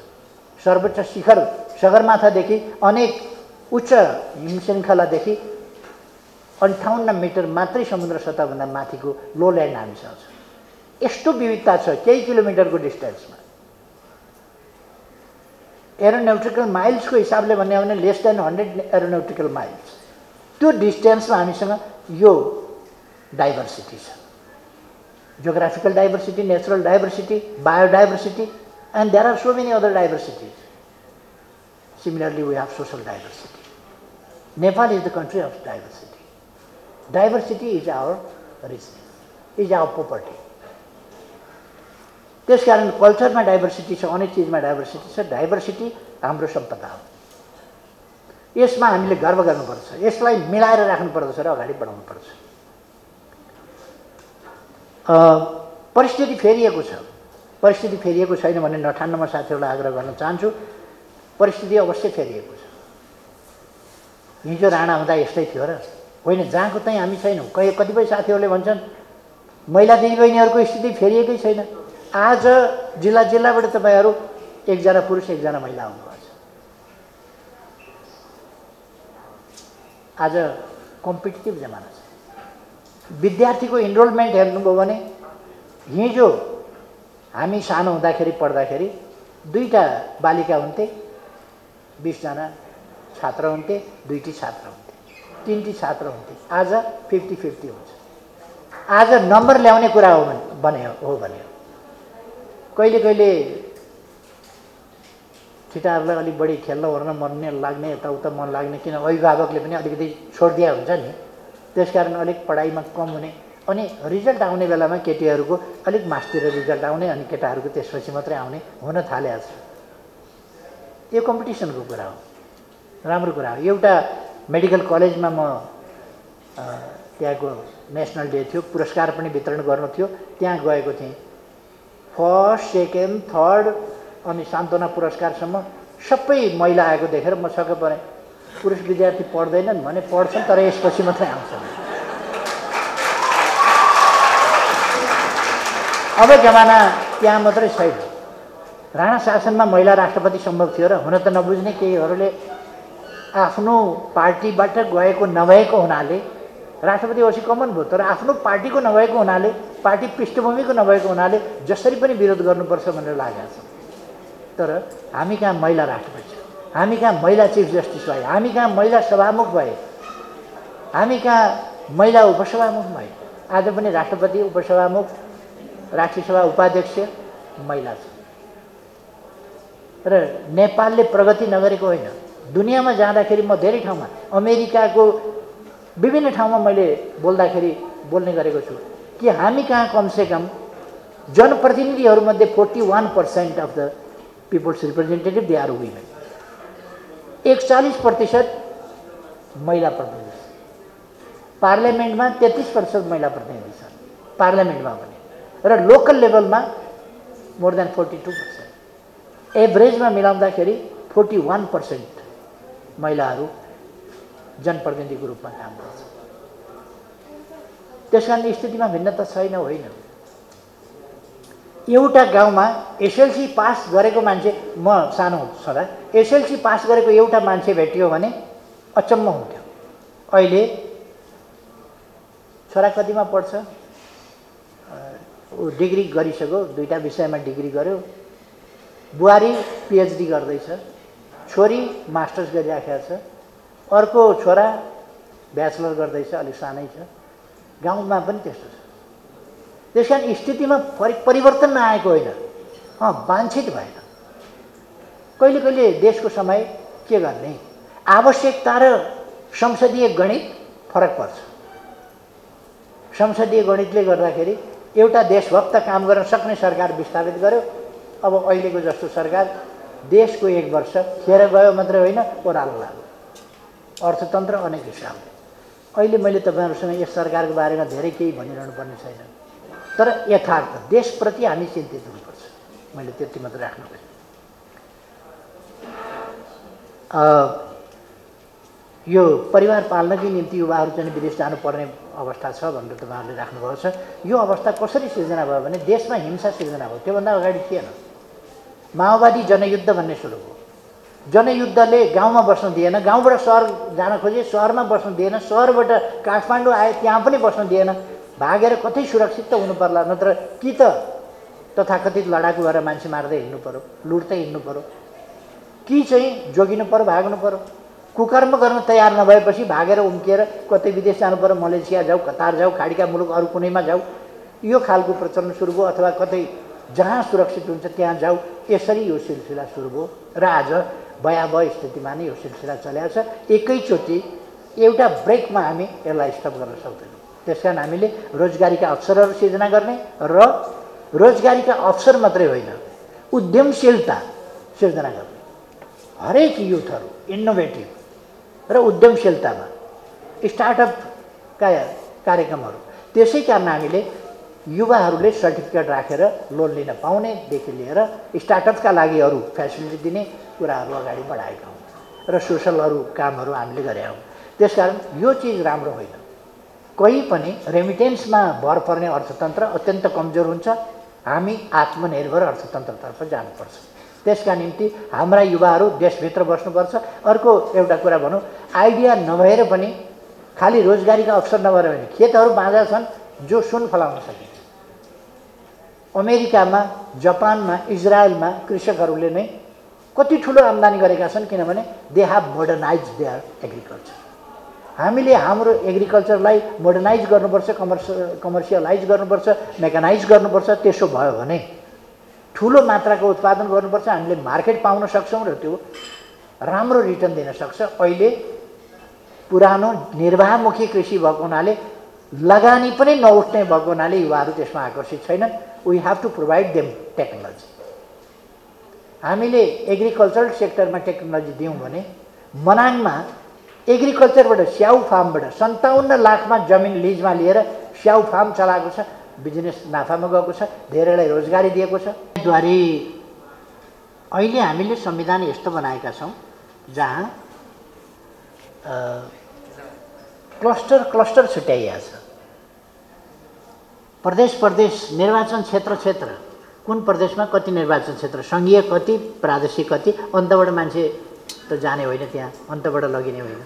सर्वोच्च शिखर सगरमाथादेखि अनेक उच्च हिमशृङ्खलादेखि 58 मिटर मात्रै समुद्र सतहभन्दा माथिको लोल्यान्ड हामीसँग छ। यस्तो विविधता छ केही किलोमिटरको डिस्टेन्समा। एरोनोटिकल माइल्सको हिसाबले भन्ने हो भने लेस देन 100 एरोनोटिकल माइल्स, त्यो डिस्टेन्समा हामीसँग यो डाइभर्सिटी छ। Geographical diversity, natural diversity, biodiversity, and there are so many other diversities. Similarly, we have social diversity. Nepal is the country of diversity. Diversity is our richness, is our property. त्यसकारण कल्चरमा डाइभर्सिटी छ, अनेक चिजमा डाइभर्सिटी छ। डाइभर्सिटी हाम्रो सम्पदा हो। यसमा हामीले गर्व गर्नुपर्छ, यसलाई मिलाएर राख्नुपर्दछ र अगाडि बढाउनुपर्छ। परिस्थिति फेरिएको छ। परिस्थिति फेरिएको छैन भन्ने नठान्न म साथीहरूलाई आग्रह गर्न चाहन्छु। परिस्थिति अवश्य फेरिएको छ। हिजो राणा हुँदा यस्तै थियो र? होइन, जहाँको त्यहीँ हामी छैनौँ। कतिपय साथीहरूले भन्छन् महिला दिदीबहिनीहरूको स्थिति फेरिएकै छैन। आज जिल्लाबाट तपाईँहरू एकजना पुरुष एकजना महिला आउनुभएको छ। आज कम्पिटिटिभ जमाना छ। विद्यार्थीको इनरोलमेन्ट हेर्नुभयो भने हिजो हामी सानो हुँदाखेरि पढ्दाखेरि 2टा बालिका हुन्थे, 20 जना छात्र हुन्थे, 2टी छात्र हुन्थे, 3टी छात्र हुन्थे। आज 50-50 हुन्छ। आज नम्बर ल्याउने कुरा हो भने कहिले छिटाहरूलाई अलिक बढी खेल्न ओर्न मन लाग्ने, यताउता मन लाग्ने, किन अभिभावकले पनि अलिकति छोडिदिया हुन्छ नि, त्यसकारण अलिक पढाइमा कम हुने, अनि रिजल्ट आउने बेलामा केटीहरूको अलिक मासतिर रिजल्ट आउने, अनि केटाहरूको त्यसपछि मात्रै आउने हुन थालेको छ। यो कम्पिटिसनको कुरा हो, राम्रो कुरा हो। एउटा मेडिकल कलेजमा म त्यहाँको नेसनल डे थियो, पुरस्कार पनि वितरण गर्नु थियो, त्यहाँ गएको थिएँ। फर्स्ट, सेकेन्ड, थर्ड अनि सान्त्वना पुरस्कारसम्म सबै महिला आएको देखेर म छक्क परेँ। पुरुष विद्यार्थी पढ्दैनन् भने पढ्छन्, तर यसपछि मात्रै आउँछन्। अब जमाना त्यहाँ मात्रै छैन। राणा शासनमा महिला राष्ट्रपति सम्भव थियो र? हुन त नबुझ्ने केहीहरूले आफ्नो पार्टीबाट गएको नभएको हुनाले राष्ट्रपति अवश्य कमन भयो, तर आफ्नो पार्टीको नभएको हुनाले, पार्टी पृष्ठभूमिको नभएको हुनाले जसरी पनि विरोध गर्नुपर्छ भनेर लागेको छ। तर हामी कहाँ महिला राष्ट्रपति छ, हामी कहाँ महिला चिफ जस्टिस भए, हामी कहाँ महिला सभामुख भए, हामी कहाँ महिला उपसभामुख भए। आज पनि राष्ट्रपति, उपसभामुख, राष्ट्रिय सभा उपाध्यक्ष महिला छ। र नेपालले प्रगति नगरेको होइन। दुनियाँमा जाँदाखेरि म धेरै ठाउँमा, अमेरिकाको विभिन्न ठाउँमा मैले बोल्ने गरेको छु कि हामी कहाँ कमसेकम जनप्रतिनिधिहरूमध्ये 41% of the people's representative they are women. 41% महिला प्रतिनिधि छन्, पार्लियामेन्टमा 33% महिला प्रतिनिधि छन्, पार्लियामेन्टमा पनि, र लोकल लेभलमा मोर देन 42%, एभरेजमा मिलाउँदाखेरि 41% महिलाहरू जनप्रतिनिधिको रूपमा काम गर्छ। त्यसकारण स्थितिमा भिन्नता छैन, होइन। एउटा गाउँमा एसएलसी पास गरेको मान्छे, म सानो छँदा एसएलसी पास गरेको एउटा मान्छे भेटियो भने अचम्म हुन्थ्यो। अहिले छोरा कतिमा पढ्छ, डिग्री गरिसक्यो, 2टा विषयमा डिग्री गर्यो, बुहारी पिएचडी गर्दैछ, छोरी मास्टर्स गरिराखेको छ, अर्को छोरा ब्याचलर गर्दैछ, अलिक सानै छ। गाउँमा पनि त्यस्तो छ। त्यसकारण स्थितिमा परिवर्तन नआएको होइन, वाञ्छित भएन। कहिले कहिले देशको समय के गर्ने, आवश्यकता र संसदीय गणित फरक पर्छ। संसदीय गणितले गर्दाखेरि एउटा देशभक्त काम गर्न सक्ने सरकार विस्थापित गर्यो। अब अहिलेको जस्तो सरकार देशको 1 वर्ष खेर गयो मात्रै होइन, ओह्रालो लाग्यो अर्थतन्त्र अनेक हिसाबले। अहिले मैले तपाईहरुसँग यस सरकारको बारेमा धेरै केही भनिरहनु पर्ने छैन, तर यथार्थ देशप्रति हामी चिन्तित हुनुपर्छ। मैले त्यति मात्र राख्नु पर्छ। यो परिवार पाल्नकै निम्ति युवाहरू चाहिँ विदेश जानुपर्ने अवस्था छ भनेर तपाईहरुले राख्नुभएको छ। यो अवस्था कसरी सिर्जना भयो भने देशमा हिंसा सिर्जना भयो। त्योभन्दा अगाडि थिएन। माओवादी जनयुद्ध भन्ने सुरु भयो। जनयुद्धले गाउँमा बस्न दिएन, गाउँबाट सहर जान खोजे, सहरमा बस्न दिएन, सहरबाट काठमाडौँ आए त्यहाँ पनि बस्न दिएन। भागेर कतै सुरक्षित त हुनु पर्ला, नत्र कि त तथाकथित लडाकु भएर मान्छे मार्दै हिँड्नु पर्यो, लुट्दै हिँड्नु पर्यो, कि चाहिँ जोगिनु पर्यो, भाग्नु पर्यो। कुकर्म गर्न तयार नभएपछि भागेर उम्किएर कतै विदेश जानु पर्यो, मलेसिया जाऊ, कतार जाऊ, खाडीका मुलुक अरू कुनैमा जाऊ, यो खालको प्रचलन सुरु भयो। अथवा कतै जहाँ सुरक्षित हुन्छ त्यहाँ जाऊ, यसरी यो सिलसिला सुरु भयो र आज भयावह स्थितिमा नै यो सिलसिला चलेको छ। एकैचोटि एउटा ब्रेकमा हामी यसलाई स्टप गर्न सक्दैनौँ। त्यसकारण हामीले रोजगारीका अवसरहरू सिर्जना गर्ने र रोजगारीका अवसर मात्रै होइन, उद्यमशीलता सिर्जना गर्ने। हरेक युथहरू इनोभेटिभ र उद्यमशीलतामा स्टार्टअपका कार्यक्रमहरू। त्यसै कारण हामीले युवाहरूले सर्टिफिकेट राखेर लोन लिन पाउनेदेखि लिएर स्टार्टअपका लागि अरू फेसिलिटी दिने कुराहरू अगाडि बढाएका हौँ र सोसल अरू कामहरू हामीले गरेका हौँ। त्यसकारण यो चिज राम्रो होइन। कहीँ पनि रेमिटेन्समा भर पर्ने अर्थतन्त्र अत्यन्त कमजोर हुन्छ। हामी आत्मनिर्भर अर्थतन्त्रतर्फ जानुपर्छ। त्यसका निम्ति हाम्रा युवाहरू देशभित्र बस्नुपर्छ। अर्को एउटा कुरा भनौँ, आइडिया नभएर पनि खालि रोजगारीका अवसर नभएर पनि खेतहरू बाँझा छन् जो सुन फलाउन सकिन्छ। अमेरिकामा, जापानमा, इजरायलमा कृषकहरूले नै कति ठुलो आम्दानी गरेका छन्, किनभने they have modernise their agriculture. हामीले हाम्रो एग्रिकल्चरलाई मोडर्नाइज गर्नुपर्छ, कमर्सियलाइज गर्नुपर्छ, मेकानाइज गर्नुपर्छ। त्यसो भयो भने ठुलो मात्राको उत्पादन गर्नुपर्छ। हामीले मार्केट पाउन सक्छौँ र त्यो राम्रो रिटर्न दिन सक्छ। अहिले पुरानो निर्वाहमुखी कृषि भएको हुनाले, लगानी पनि नउठ्ने भएको हुनाले युवाहरू त्यसमा आकर्षित छैनन्। We have to provide them technology. हामीले एग्रिकल्चरल सेक्टरमा टेक्नोलोजी दियौँ भने मनाङमा एग्रिकल्चरबाट, स्याउ फार्मबाट 57 लाखमा जमिन लिजमा लिएर स्याउ फार्म चलाएको छ। बिजनेस नाफामा गएको छ, धेरैलाई रोजगारी दिएको छ। द्वारा अहिले हामीले संविधान यस्तो बनाएका छौँ जहाँ क्लस्टर छुट्याइएको छ। प्रदेश निर्वाचन क्षेत्र कुन प्रदेशमा कति निर्वाचन क्षेत्र, सङ्घीय कति, प्रादेशिक कति। अन्तबाट मान्छे त जाने होइन, त्यहाँ अन्तबाट लगिने होइन,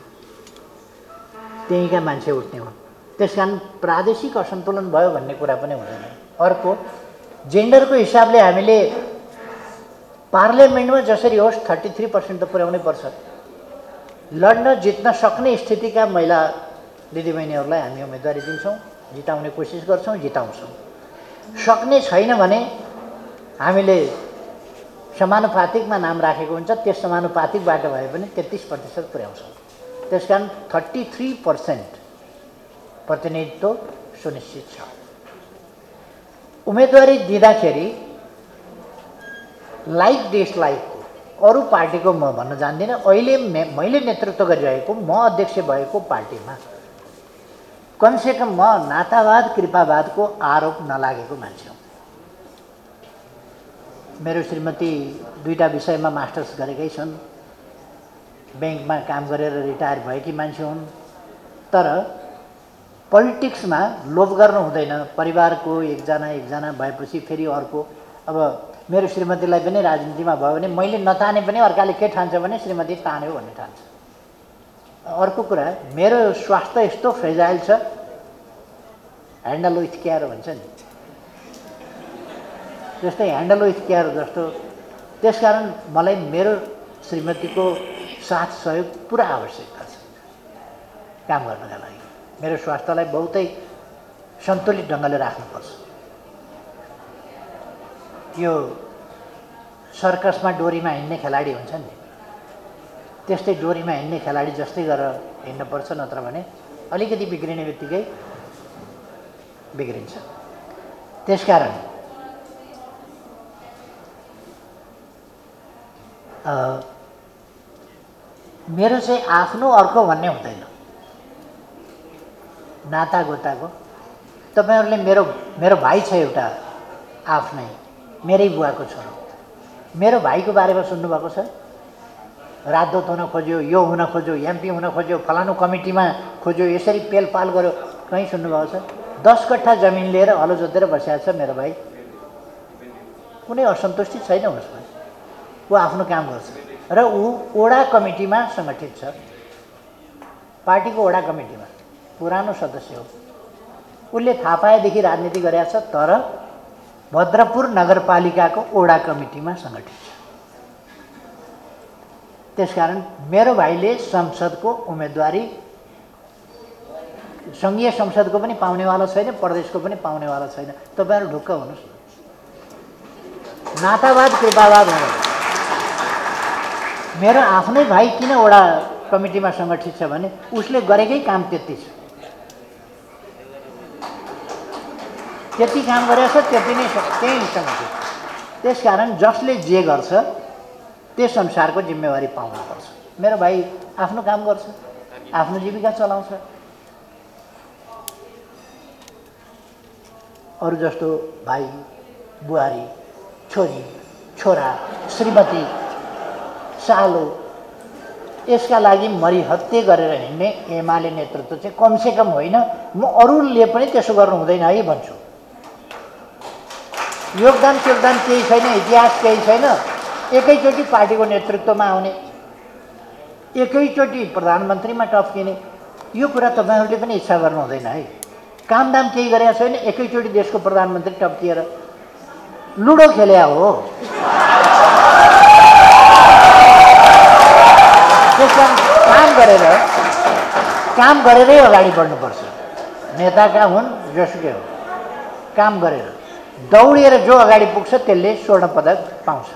त्यहीँका मान्छे उठ्ने हुन्। त्यसकारण प्रादेशिक असन्तुलन भयो भन्ने कुरा पनि हुँदैन। अर्को, जेन्डरको हिसाबले हामीले पार्लियामेन्टमा जसरी होस् 33% त पुर्याउनै पर्छ। लड्न जित्न सक्ने स्थितिका महिला दिदीबहिनीहरूलाई हामी उम्मेदवारी दिन्छौँ, जिताउने कोसिस गर्छौँ, जिताउँछौँ। सक्ने छैन भने हामीले समानुपातिकमा नाम राखेको हुन्छ, त्यस समानुपातिकबाट भए पनि 33% पुर्याउँछौँ। त्यसकारण 33% प्रतिनिधित्व सुनिश्चित छ। उम्मेदवारी दिँदाखेरि लाइक डिसलाइकको अरू पार्टीको म भन्न जान्दिनँ। अहिले मैले नेतृत्व गरिरहेको म अध्यक्ष भएको पार्टीमा कमसेकम म नातावाद कृपावादको आरोप नलागेको मान्छे हो। मेरो श्रीमती 2टा विषयमा मास्टर्स गरेकै छन्, ब्याङ्कमा काम गरेर रिटायर भएकी मान्छे हुन्। तर पोलिटिक्समा लोभ गर्नु हुँदैन। परिवारको एकजना भएपछि फेरि अर्को। अब मेरो श्रीमतीलाई पनि राजनीतिमा भयो भने मैले नताने पनि अर्काले के ठान्छ भने श्रीमती तान्यो भन्ने ठान्छ। अर्को कुरा, मेरो स्वास्थ्य यस्तो फ्रेजाइल छ, ह्यान्डल विथ केयर भन्छ नि, त्यस्तै ह्यान्डल विथ केयर जस्तो। त्यसकारण मलाई मेरो श्रीमतीको साथ सहयोग पुरा आवश्यकता छ काम गर्नका लागि। मेरो स्वास्थ्यलाई बहुतै सन्तुलित ढङ्गले राख्नुपर्छ। यो सर्कसमा डोरीमा हिँड्ने खेलाडी हुन्छ नि, त्यस्तै डोरीमा हिँड्ने खेलाडी जस्तै गरेर हिँड्नुपर्छ, नत्र भने अलिकति बिग्रिने बित्तिकै बिग्रिन्छ। त्यसकारण मेरो चाहिँ आफ्नो अर्को भन्ने हुँदैन, नाता गोताको। तपाईँहरूले मेरो भाइ छ एउटा आफ्नै, मेरै बुवाको छोरो। मेरो भाइको बारेमा सुन्नुभएको छ? राजदूत हुन खोज्यो, यो हुन खोज्यो, एमपी हुन खोज्यो, फलानु कमिटीमा खोज्यो, यसरी पेलपाल गर्यो, कहीँ सुन्नुभएको छ? 10 कट्ठा जमिन लिएर हलो जोतेर बसेको छ मेरो भाइ। कुनै असन्तुष्टि छैन उसमा, ऊ आफ्नो काम गर्छ र ऊ वडा कमिटीमा सङ्गठित छ, पार्टीको वडा कमिटीमा पुरानो सदस्य हो। उसले थाहा पाएदेखि राजनीति गरेको छ, तर भद्रपुर नगरपालिकाको वडा कमिटीमा सङ्गठित छ। त्यसकारण मेरो भाइले संसदको उम्मेदवारी सङ्घीय संसदको पनि पाउनेवाला छैन, प्रदेशको पनि पाउनेवाला छैन। तपाईँहरू ढुक्क हुनुहोस् न। नातावाद कृपावाद हुँदैन। मेरो आफ्नै भाइ किन वडा कमिटीमा सङ्गठित छ भने उसले गरेकै काम त्यति छ, त्यति काम गरेछ, त्यति नै त्यही सङ्गठित। त्यसकारण जसले जे गर्छ त्यस अनुसारको जिम्मेवारी पाउनुपर्छ। मेरो भाइ आफ्नो काम गर्छ, आफ्नो जीविका चलाउँछ। अरू जस्तो भाइ बुहारी, छोरी छोरा, श्रीमती, सालो, यसका लागि मरिहत्ते गरेर हिँड्ने एमाले नेतृत्व चाहिँ कमसेकम होइन, म अरूले पनि त्यसो गर्नु हुँदैन है भन्छु। योगदान केही छैन, इतिहास केही छैन। एकैचोटि पार्टीको नेतृत्वमा आउने, एकैचोटि प्रधानमन्त्रीमा टप्किने, यो कुरा तपाईँहरूले पनि इच्छा गर्नु हुँदैन है। कामदाम केही गरेका छैन, एकैचोटि देशको प्रधानमन्त्री टप्किएर लुडो खेल्या हो। त्यसकारण काम गरेरै अगाडि बढ्नुपर्छ। नेताका हुन् जसुकै हो, काम गरेर दौडिएर जो अगाडि पुग्छ त्यसले स्वर्ण पदक पाउँछ।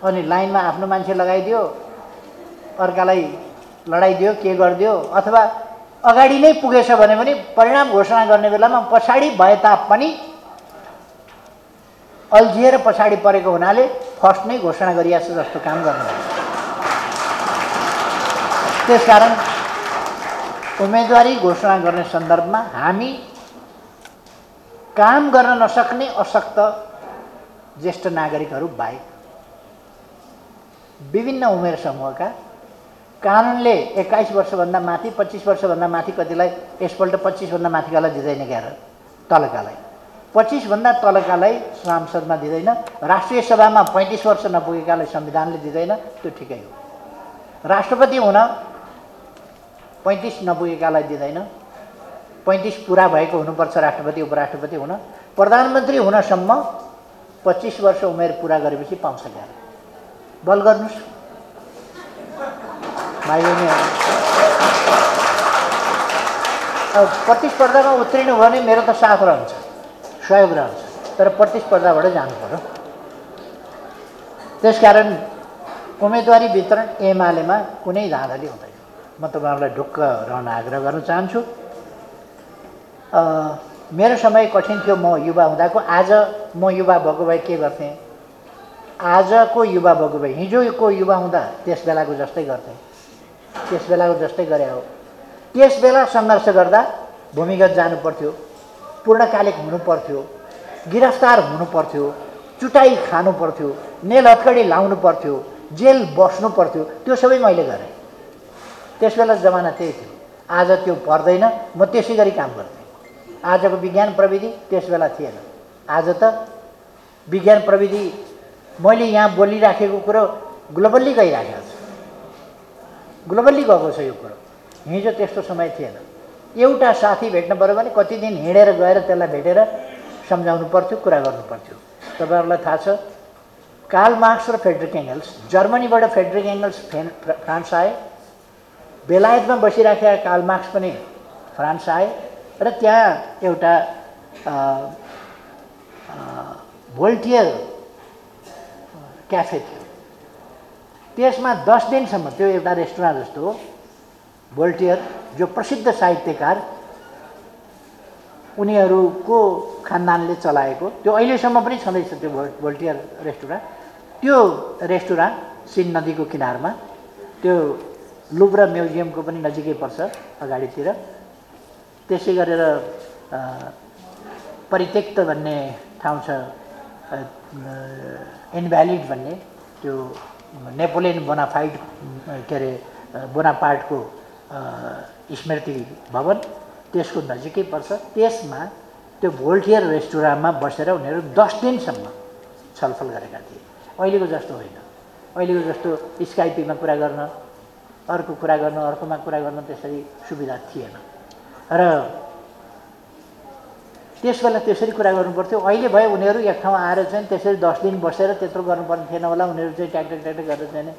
अनि लाइनमा आफ्नो मान्छे लगाइदियो, अर्कालाई लडाइदियो, के गरिदियो, अथवा अगाडि नै पुगेछ भने पनि परिणाम घोषणा गर्ने बेलामा पछाडि भए तापनि अल्झिएर पछाडि परेको हुनाले फर्स्ट नै घोषणा गरिएको छ जस्तो काम गर्नु। त्यसकारण उम्मेदवारी घोषणा गर्ने सन्दर्भमा हामी काम गर्न नसक्ने अशक्त ज्येष्ठ नागरिकहरू बाहेक विभिन्न उमेर समूहका, कानुनले 21 वर्षभन्दा माथि, 25 वर्षभन्दा माथि कतिलाई यसपल्ट 25 भन्दा माथिकालाई दिँदैन क्यार, तलकालाई 25 भन्दा तलकालाई सांसदमा दिँदैन, राष्ट्रिय सभामा 35 वर्ष नपुगेकालाई संविधानले दिँदैन, त्यो ठिकै हो। राष्ट्रपति हुन 35 नपुगेकालाई दिँदैन, 35 पुरा भएको हुनुपर्छ राष्ट्रपति उपराष्ट्रपति हुन। प्रधानमन्त्री हुनसम्म 25 वर्ष उमेर पुरा गरेपछि पाउँछ क्यार। बल गर्नुहोस् भाइ बहिनीहरू। अब प्रतिस्पर्धामा उत्रिनु भयो भने मेरो त साथ रहन्छ, सहयोग रहन्छ, तर प्रतिस्पर्धाबाट जानु पर्यो। त्यसकारण उम्मेदवारी वितरण एमालेमा कुनै धाँधली हुँदैन। म तपाईँहरूलाई ढुक्क रहन आग्रह गर्न चाहन्छु। मेरो समय कठिन थियो म युवा हुँदाको। आज म युवा भएको भए के गर्थेँ? आजको युवा भएको भए हिजोको युवा हुँदा त्यस बेलाको जस्तै गर्थे, त्यस बेलाको जस्तै गरे हो। त्यस बेला सङ्घर्ष गर्दा भूमिगत जानु पर्थ्यो, पूर्णकालिक हुनु पर्थ्यो, गिरफ्तार हुनु पर्थ्यो, चुटाइ खानु पर्थ्यो, नेल हत्कडी लाउनु पर्थ्यो, जेल बस्नु पर्थ्यो। त्यो सबै मैले गरेँ। त्यस बेला जमाना त्यही थियो। आज त्यो पर्दैन, म त्यसै गरी काम गर्थेँ। आजको विज्ञान प्रविधि त्यस बेला थिएन। आज त विज्ञान प्रविधि मैले यहाँ बोलिराखेको कुरो ग्लोबल्ली गइराखेको छ, ग्लोबल्ली गएको छ यो कुरो। हिजो त्यस्तो समय थिएन। एउटा साथी भेट्न पऱ्यो भने कति दिन हिँडेर गएर त्यसलाई भेटेर सम्झाउनु पर्थ्यो, कुरा गर्नु पर्थ्यो। तपाईँहरूलाई थाहा छ कार्ल मार्क्स र फ्रेडरिक एङ्गल्स, जर्मनीबाट फ्रेडरिक एङ्गल्स फ्रान्स आए, बेलायतमा बसिराखेका कार्ल मार्क्स पनि फ्रान्स आए र त्यहाँ एउटा भोल्टियर क्याफे थियो। त्यसमा 10 दिनसम्म त्यो एउटा रेस्टुरेन्ट जस्तो हो। भोल्टियर जो प्रसिद्ध साहित्यकार, उनीहरूको खानदानले चलाएको त्यो अहिलेसम्म पनि छँदैछ त्यो भोल्टियर रेस्टुरेन्ट। त्यो रेस्टुरेन्ट सिन नदीको किनारमा, त्यो लुभ्र म्युजियमको पनि नजिकै पर्छ अगाडितिर। त्यसै गरेर परित्यक्त भन्ने ठाउँ छ, इनभ्यालिड भन्ने, त्यो नेपोलियन बोनापार्ट के अरे बोनापार्टको स्मृति भवन, त्यसको नजिकै पर्छ। त्यसमा त्यो भोल्टियर रेस्टुरेन्टमा बसेर उनीहरू 10 दिनसम्म छलफल गरेका थिए। अहिलेको जस्तो होइन। अहिलेको जस्तो स्काइपीमा कुरा गर्न, अर्को कुरा गर्न, अर्कोमा कुरा गर्न त्यसरी सुविधा थिएन र त्यस बेला त्यसरी कुरा गर्नुपर्थ्यो। अहिले भए उनीहरू एक ठाउँ आएर चाहिँ त्यसरी 10 दिन बसेर त्यत्रो गर्नुपर्ने थिएन होला। उनीहरू चाहिँ ट्याक गरेर चाहिँ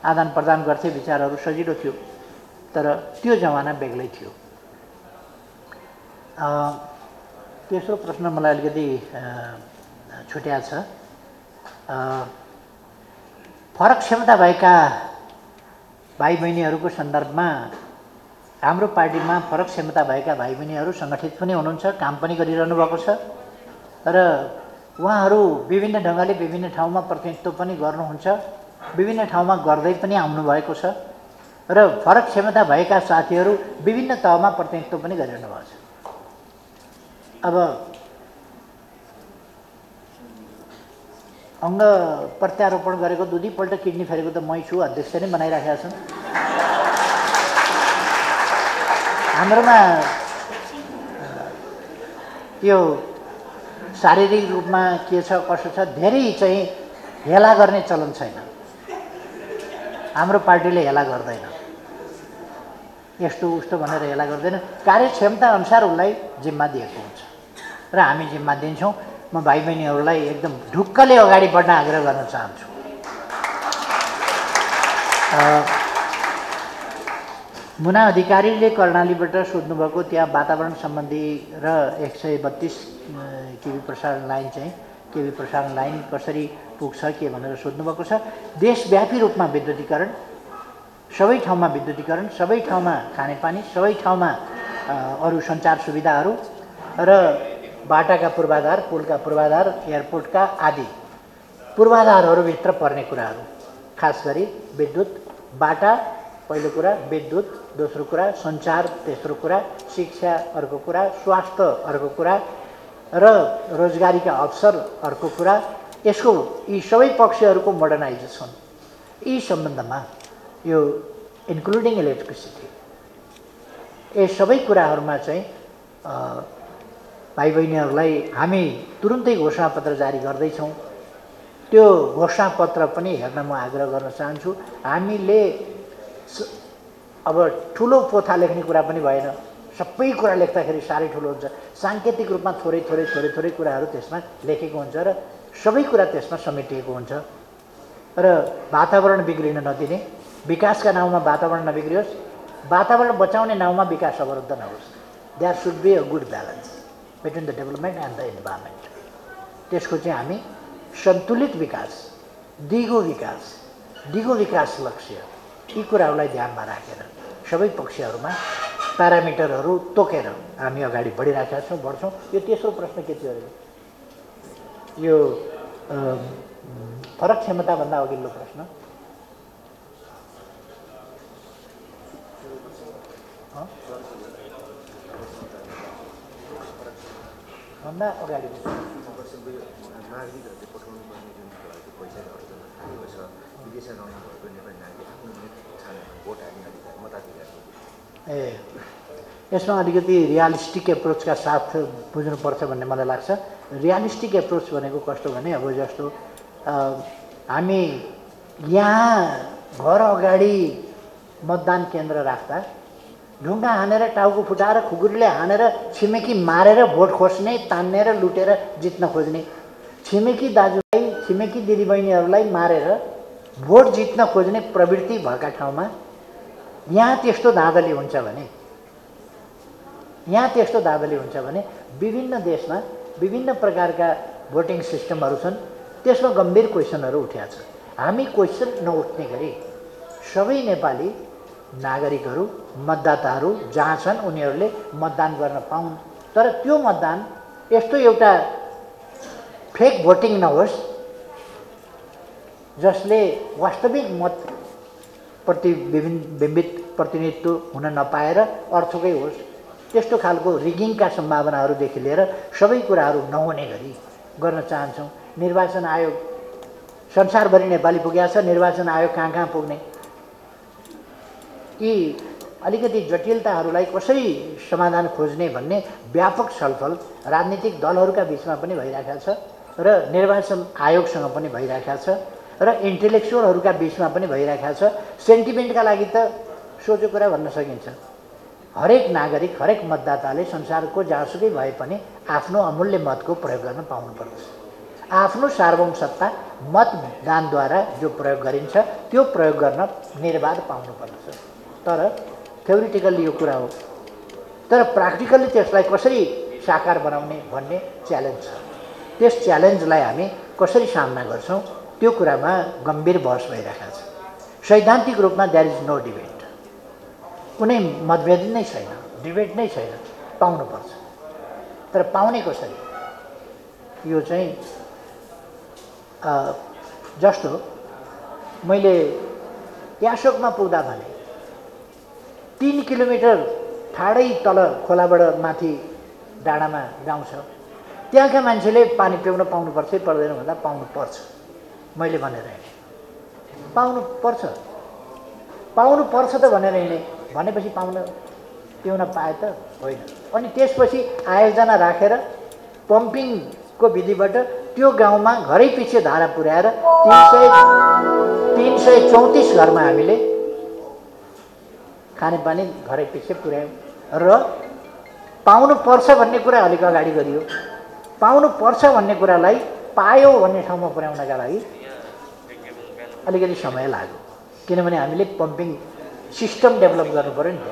आदान प्रदान गर्थे, विचारहरू सजिलो थियो। तर त्यो जमाना बेग्लै थियो। तेस्रो प्रश्न मलाई अलिकति छुट्या छ। फरक क्षमता भएका भाइ बहिनीहरूको सन्दर्भमा हाम्रो पार्टीमा फरक क्षमता भएका भाइ बहिनीहरू सङ्गठित पनि हुनुहुन्छ, काम पनि गरिरहनु भएको छ र उहाँहरू विभिन्न ढङ्गले विभिन्न ठाउँमा प्रतिनिधित्व पनि गर्नुहुन्छ, विभिन्न ठाउँमा गर्दै पनि आउनुभएको छ र फरक क्षमता भएका साथीहरू विभिन्न तहमा प्रतिनिधित्व पनि गरिरहनु भएको छ। अब अङ्ग प्रत्यारोपण गरेको 2 पल्ट किडनी फेरेको त मै छु, अध्यक्ष नै बनाइराखेका छन्। हाम्रोमा यो शारीरिक रूपमा के छ कसो छ धेरै चाहिँ हेला गर्ने चलन छैन। हाम्रो पार्टीले हेला गर्दैन, यस्तो उस्तो भनेर हेला गर्दैन। कार्यक्षमता अनुसार उसलाई जिम्मा दिएको हुन्छ र हामी जिम्मा दिन्छौँ। म भाइ बहिनीहरूलाई एकदम ढुक्कले अगाडि बढ्न आग्रह गर्न चाहन्छु। मुना अधिकारीले कर्णालीबाट सोध्नुभएको त्यहाँ वातावरण सम्बन्धी र 132 केबी प्रसारण लाइन चाहिँ केबी प्रसारण लाइन कसरी पुग्छ के भनेर सोध्नुभएको छ। देशव्यापी रूपमा विद्युतीकरण, सबै ठाउँमा विद्युतीकरण, सबै ठाउँमा खानेपानी, सबै ठाउँमा अरू सञ्चार सुविधाहरू र बाटाका पूर्वाधार, पुलका पूर्वाधार, एयरपोर्टका आदि पूर्वाधारहरूभित्र पर्ने कुराहरू, खास गरी विद्युत, बाटा पहिलो कुरा, विद्युत दोस्रो कुरा, सञ्चार तेस्रो कुरा, शिक्षा अर्को कुरा, स्वास्थ्य अर्को कुरा र रोजगारीका अवसर अर्को कुरा। यसको यी सबै पक्षहरूको मोडर्नाइजेसन, यी सम्बन्धमा यो इन्क्लुडिङ इलेक्ट्रिसिटी, यी सबै कुराहरूमा चाहिँ भाइ बहिनीहरूलाई हामी तुरुन्तै घोषणापत्र जारी गर्दैछौँ। त्यो घोषणापत्र पनि हेर्न म आग्रह गर्न चाहन्छु। हामीले अब ठुलो पोथा लेख्ने कुरा पनि भएन, सबै कुरा लेख्दाखेरि साह्रै ठुलो हुन्छ। साङ्केतिक रूपमा थोरै थोरै थोरै थोरै कुराहरू त्यसमा लेखेको हुन्छ र सबै कुरा त्यसमा समेटिएको हुन्छ र वातावरण बिग्रिन नदिने, विकासका नाउँमा वातावरण नबिग्रियोस्, वातावरण बचाउने नाउँमा विकास अवरुद्ध नहोस्। There should be a good balance between the development and the environment. त्यसको चाहिँ हामी सन्तुलित विकास, दिगो विकास लक्ष्य, यी कुराहरूलाई ध्यानमा राखेर सबै पक्षहरूमा प्यारामिटरहरू तोकेर हामी अगाडि बढिराखेका छौँ, बढ्छौँ। यो तेस्रो प्रश्न के थियो अरे? यो फरक क्षमताभन्दा अघिल्लो प्रश्न भन्दा अगाडि ए यसमा अलिकति रियलिस्टिक एप्रोचका साथ बुझ्नुपर्छ भन्ने मलाई लाग्छ। रियलिस्टिक एप्रोच भनेको कस्तो भने अब जस्तो हामी यहाँ घर अगाडि मतदान केन्द्र राख्दा ढुङ्गा हानेर टाउको फुटाएर खुकुरीले हानेर छिमेकी मारेर भोट खोज्ने तान्ने र लुटेर जित्न खोज्ने, छिमेकी दाजुभाइ छिमेकी दिदीबहिनीहरूलाई मारेर भोट जित्न खोज्ने प्रवृत्ति भएका ठाउँमा यहाँ त्यस्तो धाँधली हुन्छ भने विभिन्न देशमा विभिन्न प्रकारका भोटिङ सिस्टमहरू छन्। त्यसमा गम्भीर क्वेसनहरू उठ्या छ। हामी क्वेसन नउठ्ने गरी सबै नेपाली नागरिकहरू मतदाताहरू जहाँ छन् उनीहरूले मतदान गर्न पाउन्। तर त्यो मतदान यस्तो एउटा फेक भोटिङ नहोस् जसले वास्तविक मत बिम्बित प्रतिनिधित्व हुन नपाएर अर्थकै होस्। त्यस्तो खालको रिगिङका सम्भावनाहरूदेखि लिएर सबै कुराहरू नहुने गरी गर्न चाहन्छौँ। निर्वाचन आयोग संसारभरि नेपाली पुगेको छ, निर्वाचन आयोग कहाँ कहाँ पुग्ने, यी अलिकति जटिलताहरूलाई कसरी समाधान खोज्ने भन्ने व्यापक छलफल राजनीतिक दलहरूका बिचमा पनि भइरहेको छ र निर्वाचन आयोगसँग पनि भइरहेको छ र इन्टेलेक्चुअलहरूका बिचमा पनि भइरहेको छ। सेन्टिमेन्टका लागि त सोचो कुरा भन्न सकिन्छ। हरेक नागरिक हरेक मतदाताले संसारको जहाँसुकै भए पनि आफ्नो अमूल्य मतको प्रयोग गर्न पाउनुपर्छ। आफ्नो सार्वभौम सत्ता मतदानद्वारा जो प्रयोग गरिन्छ त्यो प्रयोग गर्न निर्वाध पाउनुपर्छ। तर थ्योरिटिकल्ली यो कुरा हो, तर प्र्याक्टिकल्ली त्यसलाई कसरी साकार बनाउने भन्ने च्यालेन्ज छ। त्यस च्यालेन्जलाई हामी कसरी सामना गर्छौँ त्यो कुरामा गम्भीर बहस भइरहेको छ। सैद्धान्तिक रूपमा देयर इज नो डिबेट, कुनै मतभेद नै छैन, डिबेट नै छैन, पाउनुपर्छ। तर पाउने कसरी, यो चाहिँ जस्तो मैले यासोकमा पुग्दा भने 3 किलोमिटर ठाडै तल खोलाबाट माथि डाँडामा गाउँ छ, त्यहाँका मान्छेले पानी पिउन पाउनुपर्छ पर्दैन भन्दा पाउनुपर्छ मैले भनेर हिँडेँ। पाउनुपर्छ त भनेर हिँडेँ, भनेपछि पिउन पाए त होइन। अनि त्यसपछि आयोजना राखेर पम्पिङको विधिबाट त्यो गाउँमा घरै पछि धारा पुर्याएर 334 घरमा हामीले खानेपानी घरै पछि पुर्यायौँ र पाउनुपर्छ भन्ने कुरा अलिक अगाडि गरियो। पाउनुपर्छ भन्ने कुरालाई पायो भन्ने ठाउँमा पुर्याउनका लागि अलिकति समय लाग्यो, किनभने हामीले पम्पिङ सिस्टम डेभलप गर्नु पऱ्यो नि त।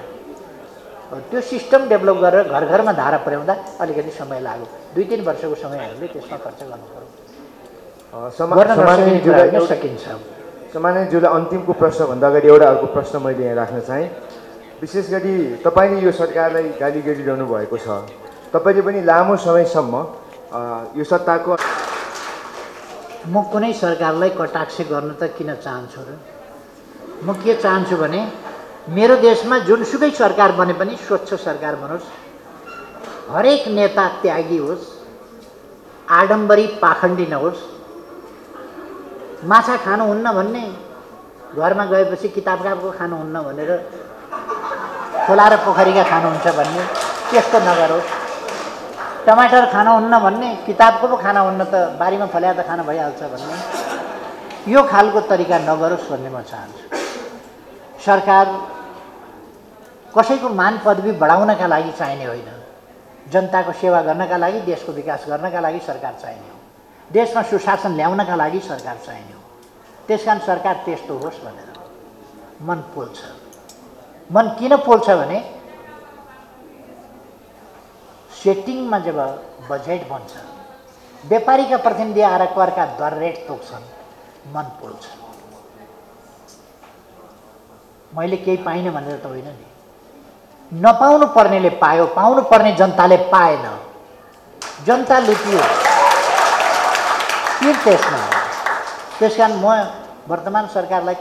त्यो सिस्टम डेभलप गरेर घर घरमा धारा पुर्याउँदा अलिकति समय लाग्यो। 2-3 वर्षको समय हामीले त्यसमा खर्च गर्नु पर्यो। सकिन्छ। सामान्यज्यूलाई अन्तिमको प्रश्नभन्दा अगाडि एउटा अर्को प्रश्न मैले यहाँ राख्न चाहेँ। विशेष गरी तपाईँले यो सरकारलाई गाली गरिरहनु भएको छ, तपाईँले पनि लामो समयसम्म यो सत्ताको म कुनै सरकारलाई कटाक्ष गर्न त किन चाहन्छु र? म के चाहन्छु भने मेरो देशमा जुनसुकै सरकार बने पनि स्वच्छ सरकार बनोस्, हरेक नेता त्यागी होस्, आडम्बरी पाखण्डी नहोस्, माछा खानुहुन्न भन्ने घरमा गएपछि किताबका खानुहुन्न भनेर खोला र पोखरीका खानुहुन्छ भन्ने त्यस्तो नगरोस्, टमाटर खानुहुन्न भन्ने किताबको पो खानुहुन्न त बारीमा फल्या त खान भइहाल्छ भन्ने यो खालको तरिका नगरोस् भन्ने म चाहन्छु। सरकार कसैको मान पदवी बढाउनका लागि चाहिने होइन, जनताको सेवा गर्नका लागि, देशको विकास गर्नका लागि सरकार चाहिने हो, देशमा सुशासन ल्याउनका लागि सरकार चाहिने हो। त्यसकारण सरकार त्यस्तो होस् भनेर मन पोल्छ। मन किन पोल्छ भने सेटिङमा जब बजेट बन्छ, व्यापारीका प्रतिनिधि आएर करका दर रेट तोक्छन्, मन पोल्छ। मैले केही पाइनँ भनेर त होइन नि, नपाउनु पर्नेले पायो, पाउनु पर्ने जनताले पाएन, जनता लुटियो। स्थिर त्यसमा हो। त्यस कारण म वर्तमान सरकारलाई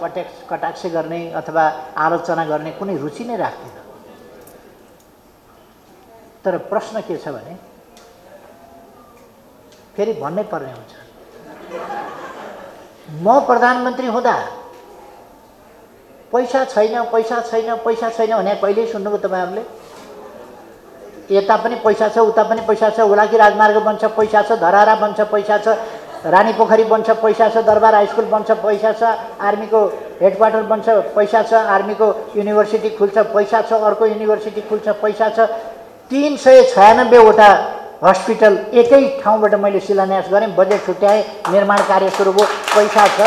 कटाक्ष गर्ने अथवा आलोचना गर्ने कुनै रुचि नै राख्दिनँ। तर प्रश्न के छ भने फेरि भन्नै पर्ने हुन्छ, म प्रधानमन्त्री हुँदा पैसा छैन पैसा छैन पैसा छैन भने कहिल्यै सुन्नुभयो तपाईँहरूले? यता पनि पैसा छ उता पनि पैसा छ, हुलाकी राजमार्ग बन्छ पैसा छ, धराहरा बन्छ पैसा छ, रानी पोखरी बन्छ पैसा छ, दरबार हाई स्कुल बन्छ पैसा छ, आर्मीको हेडक्वार्टर बन्छ पैसा छ, आर्मीको युनिभर्सिटी खुल्छ पैसा छ, अर्को युनिभर्सिटी खुल्छ पैसा छ, 396वटा हस्पिटल एकै ठाउँबाट मैले शिलान्यास गरेँ, बजेट छुट्याएँ, निर्माण कार्य सुरु भयो, पैसा छ।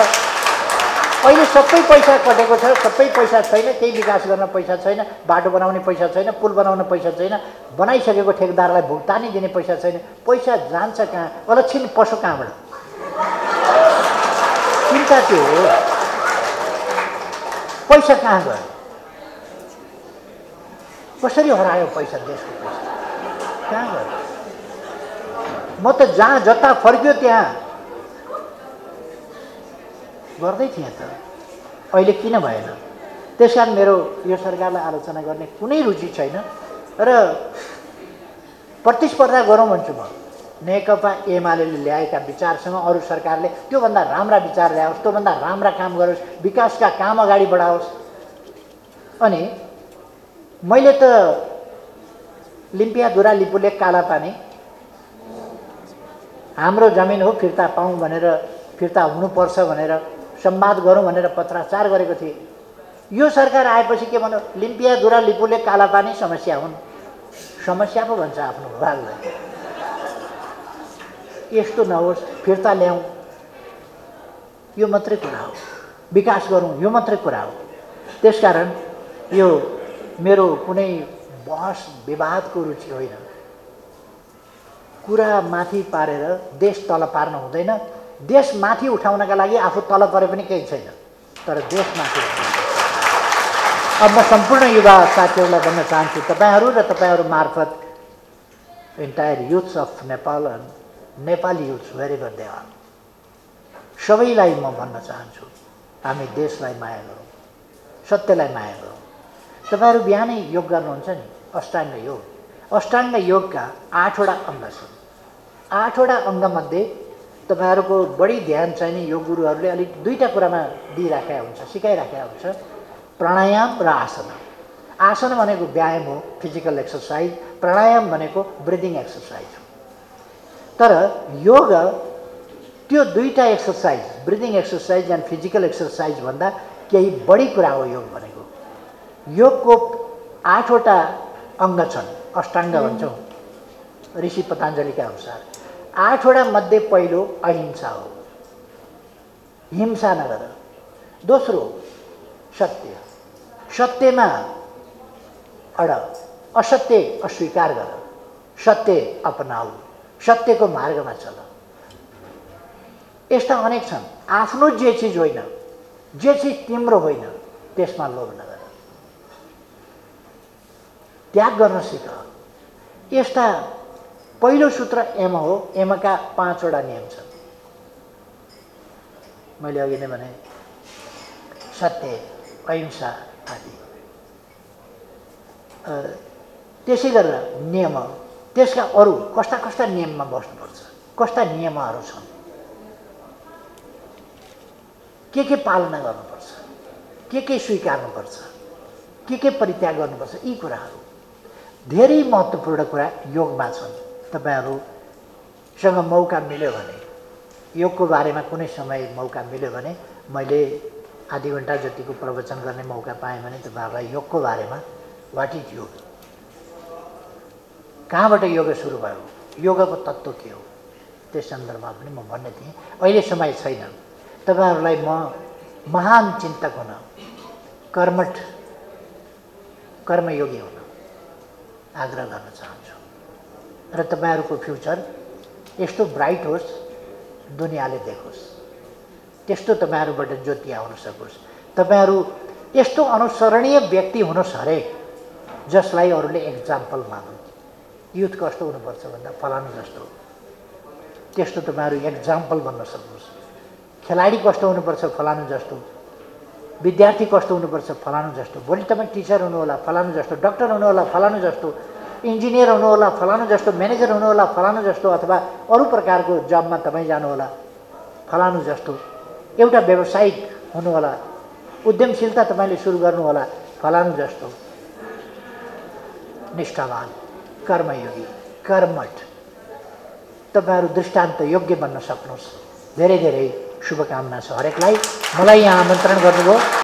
अहिले सबै पैसा कटेको छ, सबै पैसा छैन, केही विकास गर्न पैसा छैन, बाटो बनाउने पैसा छैन, पुल बनाउन पैसा छैन, बनाइसकेको ठेकदारलाई भुक्तानी दिने पैसा छैन। पैसा जान्छ कहाँ? अलक्षिण पशु कहाँबाट? चिन्ता त्यो हो, पैसा कहाँ गयो? कसरी हरायो पैसा? देशको पैसा कहाँ गयो? म त जहाँ जता फर्क्यो त्यहाँ गर्दै थिएँ त, अहिले किन भएन? त्यस कारण मेरो यो सरकारलाई आलोचना गर्ने कुनै रुचि छैन र प्रतिस्पर्धा गरौँ भन्छु म। नेकपा एमालेले ल्याएका विचारसँग अरू सरकारले त्योभन्दा राम्रा विचार ल्याओस्, त्योभन्दा राम्रा काम गरोस्, विकासका काम अगाडि बढाओस्। अनि मैले त लिम्पियाधुरा लिपुलेक कालापानी हाम्रो जमिन हो, फिर्ता पाऊँ भनेर, फिर्ता हुनुपर्छ भनेर, संवाद गरौँ भनेर पत्राचार गरेको थिएँ। यो सरकार आएपछि के भन्यो? लिम्पियाधुरा लिपुलेक कालापानी समस्या हुन्। समस्या पो भन्छ आफ्नो विभागलाई। यस्तो नहोस्, फिर्ता ल्याउँ, यो मात्रै कुरा हो। विकास गरौँ, यो मात्रै कुरा हो। त्यसकारण यो मेरो कुनै बहस विवादको रुचि होइन। कुरा माथि पारेर देश तल पार्न हुँदैन। देश माथि उठाउनका लागि आफू तल परे पनि केही छैन, तर देश माथि उठाउनु। अब म सम्पूर्ण युवा साथीहरूलाई भन्न चाहन्छु, तपाईँहरू र तपाईँहरू मार्फत entire youths of Nepal and Nepali youths wherever they are, सबैलाई म भन्न चाहन्छु, हामी देशलाई माया गरौँ, सत्यलाई माया गरौँ। तपाईँहरू बिहानै योग गर्नुहुन्छ नि, अष्टाङ्ग योग। अष्टाङ्ग योगका 8वटा अङ्ग छन्। 8वटा अङ्गमध्ये तपाईँहरूको बढी ध्यान चाहिने योग गुरुहरूले अलिक 2टा कुरामा दिइराखेका हुन्छ, सिकाइराखेका हुन्छ, प्राणायाम र आसन। आसन भनेको व्यायाम हो, फिजिकल एक्सर्साइज। प्राणायाम भनेको ब्रिदिङ एक्सर्साइज हो। तर योग त्यो 2टा exercise, breathing exercise and physical exercise भन्दा केही बढी कुरा हो योग भनेको। योगको 8वटा अङ्ग छन्, अष्टाङ्ग भन्छौँ ऋषि पतञ्जलिका अनुसार। 8वटा मध्ये पहिलो अहिंसा हो, हिंसा नगर। दोस्रो सत्य, सत्यमा अड, असत्य अस्वीकार गर, सत्य अपनाऊ, सत्यको मार्गमा चल। यस्ता अनेक छन्। आफ्नो जे चिज होइन, जे चिज तिम्रो होइन त्यसमा लोभ नगर, त्याग गर्न सिक। यस्ता पहिलो सूत्र एम हो। एमका 5वटा नियम छन्। मैले अघि नै भने सत्य, अहिंसा आदि। त्यसै गरेर नियम, त्यसका अरू कस्ता कस्ता नियममा बस्नुपर्छ, कस्ता नियमहरू छन्, के पालना गर्नुपर्छ, के स्वीकार्नुपर्छ, के परित्याग गर्नुपर्छ, यी कुराहरू धेरै महत्त्वपूर्ण कुरा योगमा छन्। तपाईँहरूसँग मौका मिल्यो भने, योगको बारेमा कुनै समय मौका मिल्यो भने, मैले आधी घन्टा जतिको प्रवचन गर्ने मौका पाएँ भने तपाईँहरूलाई योगको बारेमा, वाट इज योग, कहाँबाट योग सुरु भयो, योगको तत्त्व के हो, त्यस सन्दर्भमा पनि म भन्ने थिएँ। अहिले समय छैन। तपाईँहरूलाई म महान चिन्तक हुन, कर्मठ कर्मयोगी हुन आग्रह गर्न चाहन्छु र तपाईँहरूको फ्युचर यस्तो ब्राइट होस्, दुनियाँले देखोस्, त्यस्तो तपाईँहरूबाट ज्योति आउन सकोस्। तपाईँहरू यस्तो अनुसरणीय व्यक्ति हुनुहोस् हरेक, जसलाई अरूले एक्जाम्पल मानुन्। युथ कस्तो हुनुपर्छ भन्दा फलानु जस्तो, त्यस्तो तपाईँहरू एक्जाम्पल बन्न सक्नुहोस्। खेलाडी कस्तो हुनुपर्छ फलानु जस्तो, विद्यार्थी कस्तो हुनुपर्छ फलानु जस्तो, भोलि तपाईँ टिचर हुनुहोला फलानु जस्तो, डक्टर हुनुहोला फलानु जस्तो, इन्जिनियर हुनुहोला फलानु जस्तो, म्यानेजर हुनुहोला फलानु जस्तो, अथवा अरू प्रकारको जबमा तपाईँ जानुहोला फलानु जस्तो, एउटा व्यावसायिक हुनुहोला, उद्यमशीलता तपाईँले सुरु गर्नुहोला फलानु जस्तो। निष्ठावान, कर्मयोगी, कर्मठ तपाईँहरू दृष्टान्त योग्य बन्न सक्नुहोस्। धेरै धेरै शुभकामना छ हरेकलाई। मलाई यहाँ आमन्त्रण गर्नुभयो।